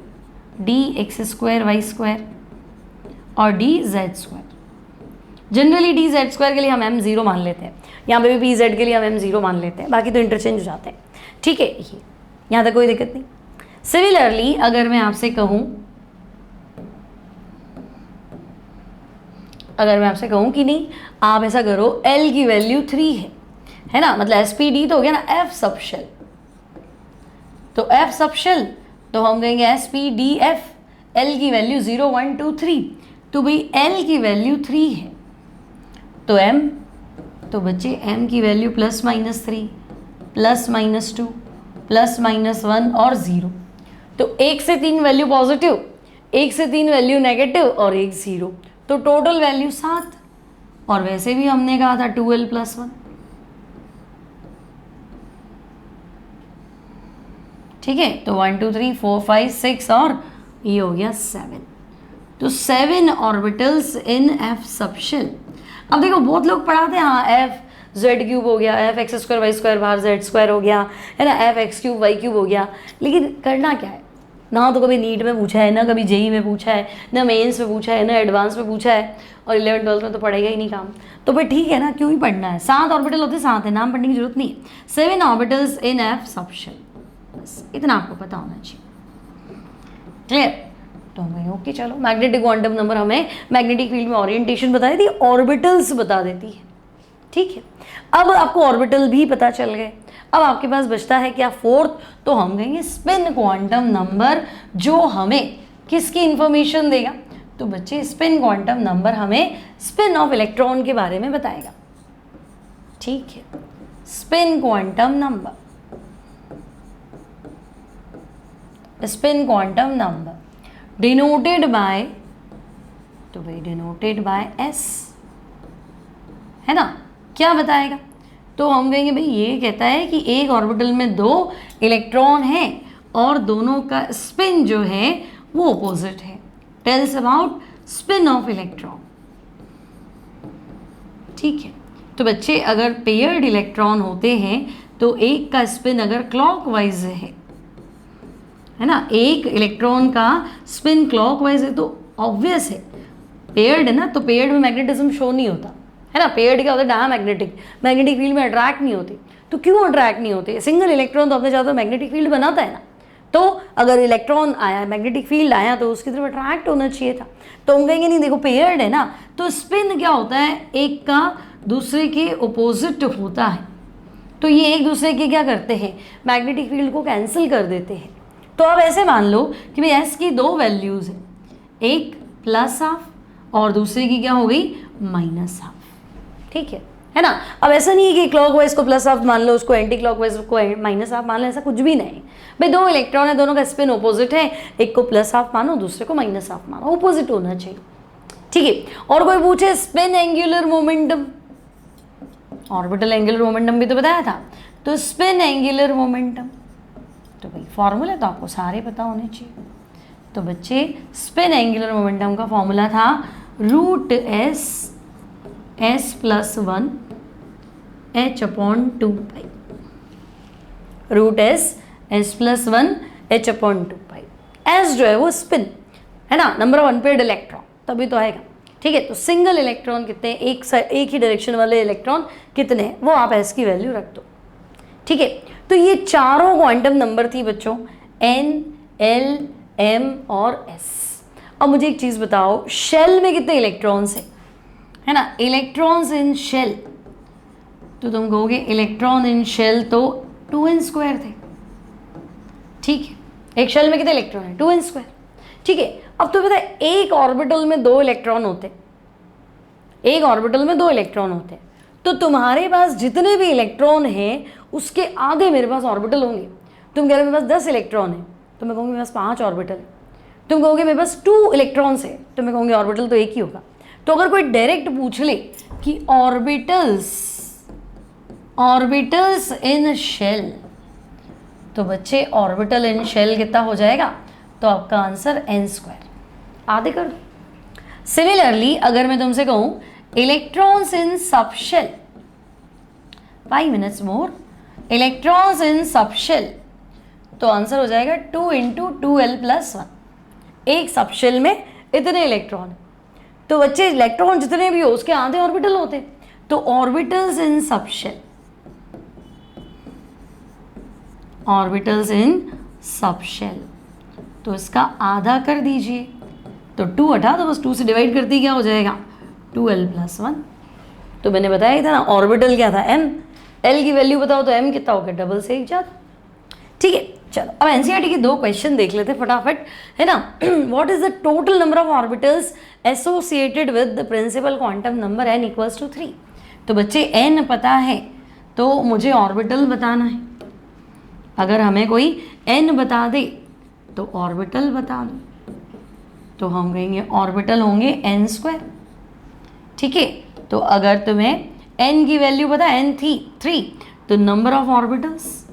D X square Y square और D Z square. Generally D Z square के लिए हम m 0 मान लेते हैं, यहाँ पे भी पी जेड के लिए हम m 0 मान लेते हैं, बाकी तो इंटरचेंज हो जाते हैं, ठीक है, ये यहाँ तक कोई दिक्कत नहीं। सिमिलरली अगर मैं आपसे कहूँ कि नहीं आप ऐसा करो l की वैल्यू 3 है ना, मतलब SPD तो हो गया ना f सबशेल, तो f सबशेल तो हम कहेंगे SPDF, l की वैल्यू 0 1 2 3, तो भाई l की वैल्यू 3 है, तो m, तो बच्चे m की वैल्यू +-3 +-2 +-1 और 0, तो 1 से 3 वैल्यू पॉजिटिव, 1 से 3 वैल्यू नेगेटिव और 1 0, तो टोटल वैल्यू 7, और वैसे भी हमने कहा था 2l + 1, ठीक है, तो 1 2 3 4 5 6 और ये हो गया 7, तो 7 ऑर्बिटल्स इन f सबशेल। अब देखो बहुत लोग पढ़ाते हैं हाँ f z³ हो गया, f x² y² बाहर z² हो गया, है ना, f x³ y³ हो गया, लेकिन करना क्या है ना, तो कभी नीट में पूछा है ना, कभी जेई में पूछा है ना, मेंस में पूछा है ना, एडवांस में पूछा है, और 11th 12th में तो पढ़ेगा ही नहीं काम, तो फिर ठीक है ना, क्यों ही पढ़ना है, 7 ऑर्बिटल होते 7 है, नाम पढ़ने की जरूरत नहीं है, 7 ऑर्बिटल्स इन f सबशेल, बस इतना आपको पता होना चाहिए, क्लियर। तो हमें ओके चलो, मैग्नेटिक क्वांटम नंबर हमें मैग्नेटिक फील्ड में ओरिएंटेशन बता देती है, ऑर्बिटल्स बता देती है। ठीक है, अब आपको ऑर्बिटल भी पता चल गए। अब आपके पास बचता है क्या, फोर्थ, तो हम कहेंगे स्पिन क्वांटम नंबर, जो हमें किसकी इंफॉर्मेशन देगा, तो बच्चे स्पिन क्वांटम नंबर हमें स्पिन ऑफ इलेक्ट्रॉन के बारे में बताएगा। ठीक है, spin quantum number, spin quantum number denoted bye, तो भाई डिनोटेड बाय एस, है ना। क्या बताएगा, तो हम कहेंगे भाई ये कहता है कि एक ऑर्बिटल में 2 इलेक्ट्रॉन हैं और दोनों का स्पिन जो है वो अपोजिट है। Tells about spin off electron. ठीक है, तो बच्चे अगर पेयर्ड इलेक्ट्रॉन होते हैं तो एक का स्पिन अगर क्लॉकवाइज है ना, एक इलेक्ट्रॉन का स्पिन क्लॉकवाइज है तो ऑब्वियस है, पेयर्ड है ना, तो पेयर्ड में मैग्नेटिज्म शो नहीं होता है ना। पेयर्ड क्या होता है, डायमैग्नेटिक, मैग्नेटिक फील्ड में अट्रैक्ट नहीं होती। तो क्यों अट्रैक्ट नहीं होते, सिंगल इलेक्ट्रॉन तो अपने चाहते मैग्नेटिक फील्ड बनाता है ना, तो अगर इलेक्ट्रॉन आया, मैग्नेटिक फील्ड आया, तो उसकी तरफ अट्रैक्ट होना चाहिए था। तो हम कहेंगे नहीं, देखो पेयर्ड है ना, तो स्पिन क्या होता है, एक का दूसरे के अपोजिट होता है, तो ये एक दूसरे के क्या करते हैं, मैग्नेटिक फील्ड को कैंसिल कर देते हैं। तो अब ऐसे मान लो कि भाई एस की 2 वैल्यूज़ हैं, एक प्लस हाफ और दूसरे की क्या हो गई, माइनस हाफ। ठीक है ना। अब ऐसा नहीं है कि क्लॉकवाइज को प्लस हाफ मान लो, उसको एंटी क्लॉकवाइज को माइनस हाफ मान लो, ऐसा कुछ भी नहीं। भाई 2 इलेक्ट्रॉन है, दोनों का स्पिन ऑपोजिट है, एक को प्लस हाफ मानो, दूसरे को माइनस हाफ मानो, ऑपोजिट होना चाहिए। ठीक है, और कोई पूछे spin angular momentum, orbital angular momentum भी तो बताया था, तो स्पिन एंगुलर मोमेंटम, तो भाई फॉर्मूला तो आपको सारे पता होने चाहिए। तो बच्चे स्पिन एंगुलर मोमेंटम का फॉर्मूला था रूट एस प्लस 1 h/2 पाई, रूट एस प्लस 1 h/2 पाई। एस जो है वो स्पिन है ना, नंबर ऑफ अनपेयर्ड इलेक्ट्रॉन, तभी तो आएगा। ठीक है, तो सिंगल इलेक्ट्रॉन कितने, एक ही डायरेक्शन वाले इलेक्ट्रॉन कितने हैं, वो आप एस की वैल्यू रख दो। ठीक है, तो ये चारों क्वांटम नंबर थी बच्चों, एन, एल, एम और एस। अब मुझे एक चीज़ बताओ, शेल में कितने इलेक्ट्रॉन्स है ना, इलेक्ट्रॉन्स इन शेल, तो तुम कहोगे इलेक्ट्रॉन इन शेल तो 2n² थे। ठीक है, एक शेल में कितने इलेक्ट्रॉन है, 2n²। ठीक है, अब तो पता है एक ऑर्बिटल में 2 इलेक्ट्रॉन होते, एक ऑर्बिटल में 2 इलेक्ट्रॉन होते, तो तुम्हारे पास जितने भी इलेक्ट्रॉन हैं उसके आगे मेरे पास ऑर्बिटल होंगे। तुम कह रहे मेरे पास 10 इलेक्ट्रॉन है, तो मैं कहूँगी मेरे पास 5 ऑर्बिटल है। तुम कहोगे मेरे पास 2 इलेक्ट्रॉन्स है, तो मैं कहूँगी ऑर्बिटल तो एक ही होगा। तो अगर कोई डायरेक्ट पूछ ले कि ऑर्बिटल्स इन शेल, तो बच्चे ऑर्बिटल इन शेल कितना हो जाएगा, तो आपका आंसर n², आधे कर दो। सिमिलरली अगर मैं तुमसे कहूँ electrons in subshell, 5 minutes more, electrons in subshell, तो आंसर हो जाएगा 2 × 2l + 1। एक सबशेल में इतने इलेक्ट्रॉन, तो बच्चे इलेक्ट्रॉन जितने भी हो उसके आधे ऑर्बिटल होते, तो ऑर्बिटल्स इन सबशेल, ऑर्बिटल्स इन सबशेल, तो इसका आधा कर दीजिए, तो 2 हटा दो, बस 2 से डिवाइड करती क्या हो जाएगा, 2l + 1। तो मैंने बताया था ना, ऑर्बिटल क्या था, m, l की वैल्यू बताओ तो m कितना हो गया, डबल से एक ज़्यादा। ठीक है, चलो अब एनसीईआरटी के 2 क्वेश्चन देख लेते फटाफट, है ना। What is the total number of orbitals associated with the principal quantum number n = 3। तो बच्चे n पता है तो मुझे ऑर्बिटल बताना है। अगर हमें कोई n बता दे तो ऑर्बिटल बता दो, तो हम कहेंगे ऑर्बिटल होंगे n²। ठीक है, तो अगर तुम्हें n की वैल्यू पता है, n थी 3, तो नंबर ऑफ ऑर्बिटल्स,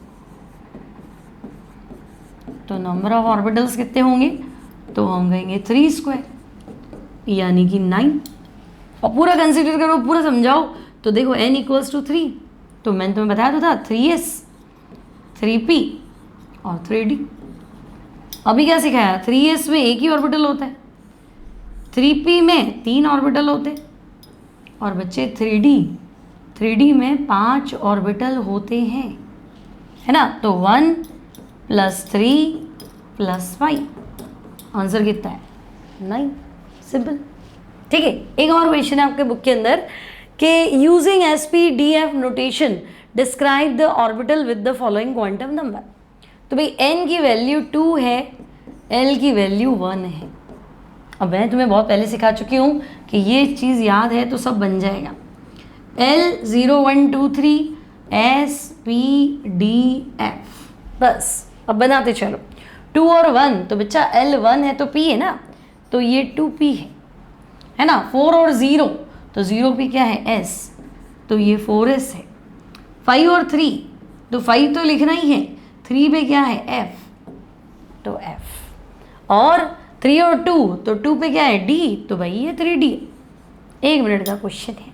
तो नंबर ऑफ ऑर्बिटल्स कितने होंगे, तो हम कहेंगे 3², यानी कि 9। और पूरा कंसीडर करो, पूरा समझाओ, तो देखो n = 3, तो मैंने तुम्हें बताया तो था 3s, 3p और 3d। अभी क्या सिखाया, 3s में एक ही ऑर्बिटल होता है, 3p में 3 ऑर्बिटल होते, और बच्चे 3d में 5 ऑर्बिटल होते हैं, है ना। तो 1 + 3 + 5, आंसर कितना है 9। सिंपल। ठीक है, एक और क्वेश्चन है आपके बुक के अंदर कि using SPDF notation describe the orbital with the following quantum number. तो भाई n की वैल्यू 2 है, l की वैल्यू 1 है। अब मैं तुम्हें बहुत पहले सिखा चुकी हूँ कि ये चीज़ याद है तो सब बन जाएगा। L 0 1 2 3 S P D F, बस अब बनाते चलो। 2 और 1 तो बच्चा L 1 है तो P है ना, तो ये 2P है ना। 4 और 0 तो 0P क्या है S, तो ये 4S है। 5 और 3 तो 5 तो लिखना ही है, 3 पे क्या है F, तो F। और 3 और 2 तो 2 पे क्या है D, तो भाई ये 3D। 1 मिनट का क्वेश्चन है,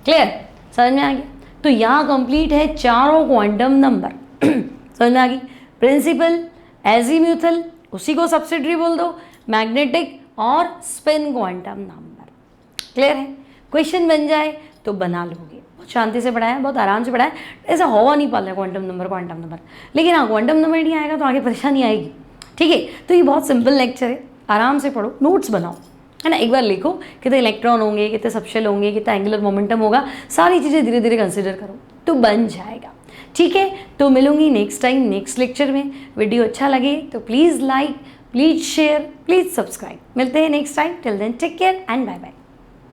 क्लियर, समझ में आ गया। तो यहाँ कंप्लीट है चारों क्वांटम नंबर। समझ में आ गई। प्रिंसिपल, एजीम्यूथल, उसी को सब्सिडरी बोल दो, मैग्नेटिक और स्पिन क्वांटम नंबर। क्लियर है। क्वेश्चन बन जाए तो बना लोगे। बहुत शांति से पढ़ाया, बहुत आराम से पढ़ाया, ऐसा होगा नहीं पाता है क्वांटम नंबर। लेकिन हाँ, क्वांटम नंबर नहीं आएगा तो आगे परेशानी आएगी। ठीक है, तो ये बहुत सिंपल लेक्चर है, आराम से पढ़ो, नोट्स बनाओ, है ना। एक बार लिखो कितने इलेक्ट्रॉन होंगे, कितने सबशेल होंगे, कितना एंगुलर मोमेंटम होगा, सारी चीज़ें धीरे धीरे कंसिडर करो तो बन जाएगा। ठीक है, तो मिलूंगी नेक्स्ट टाइम नेक्स्ट लेक्चर में। वीडियो अच्छा लगे तो please like, please share, please subscribe. मिलते हैं next time. Till then take care and bye bye.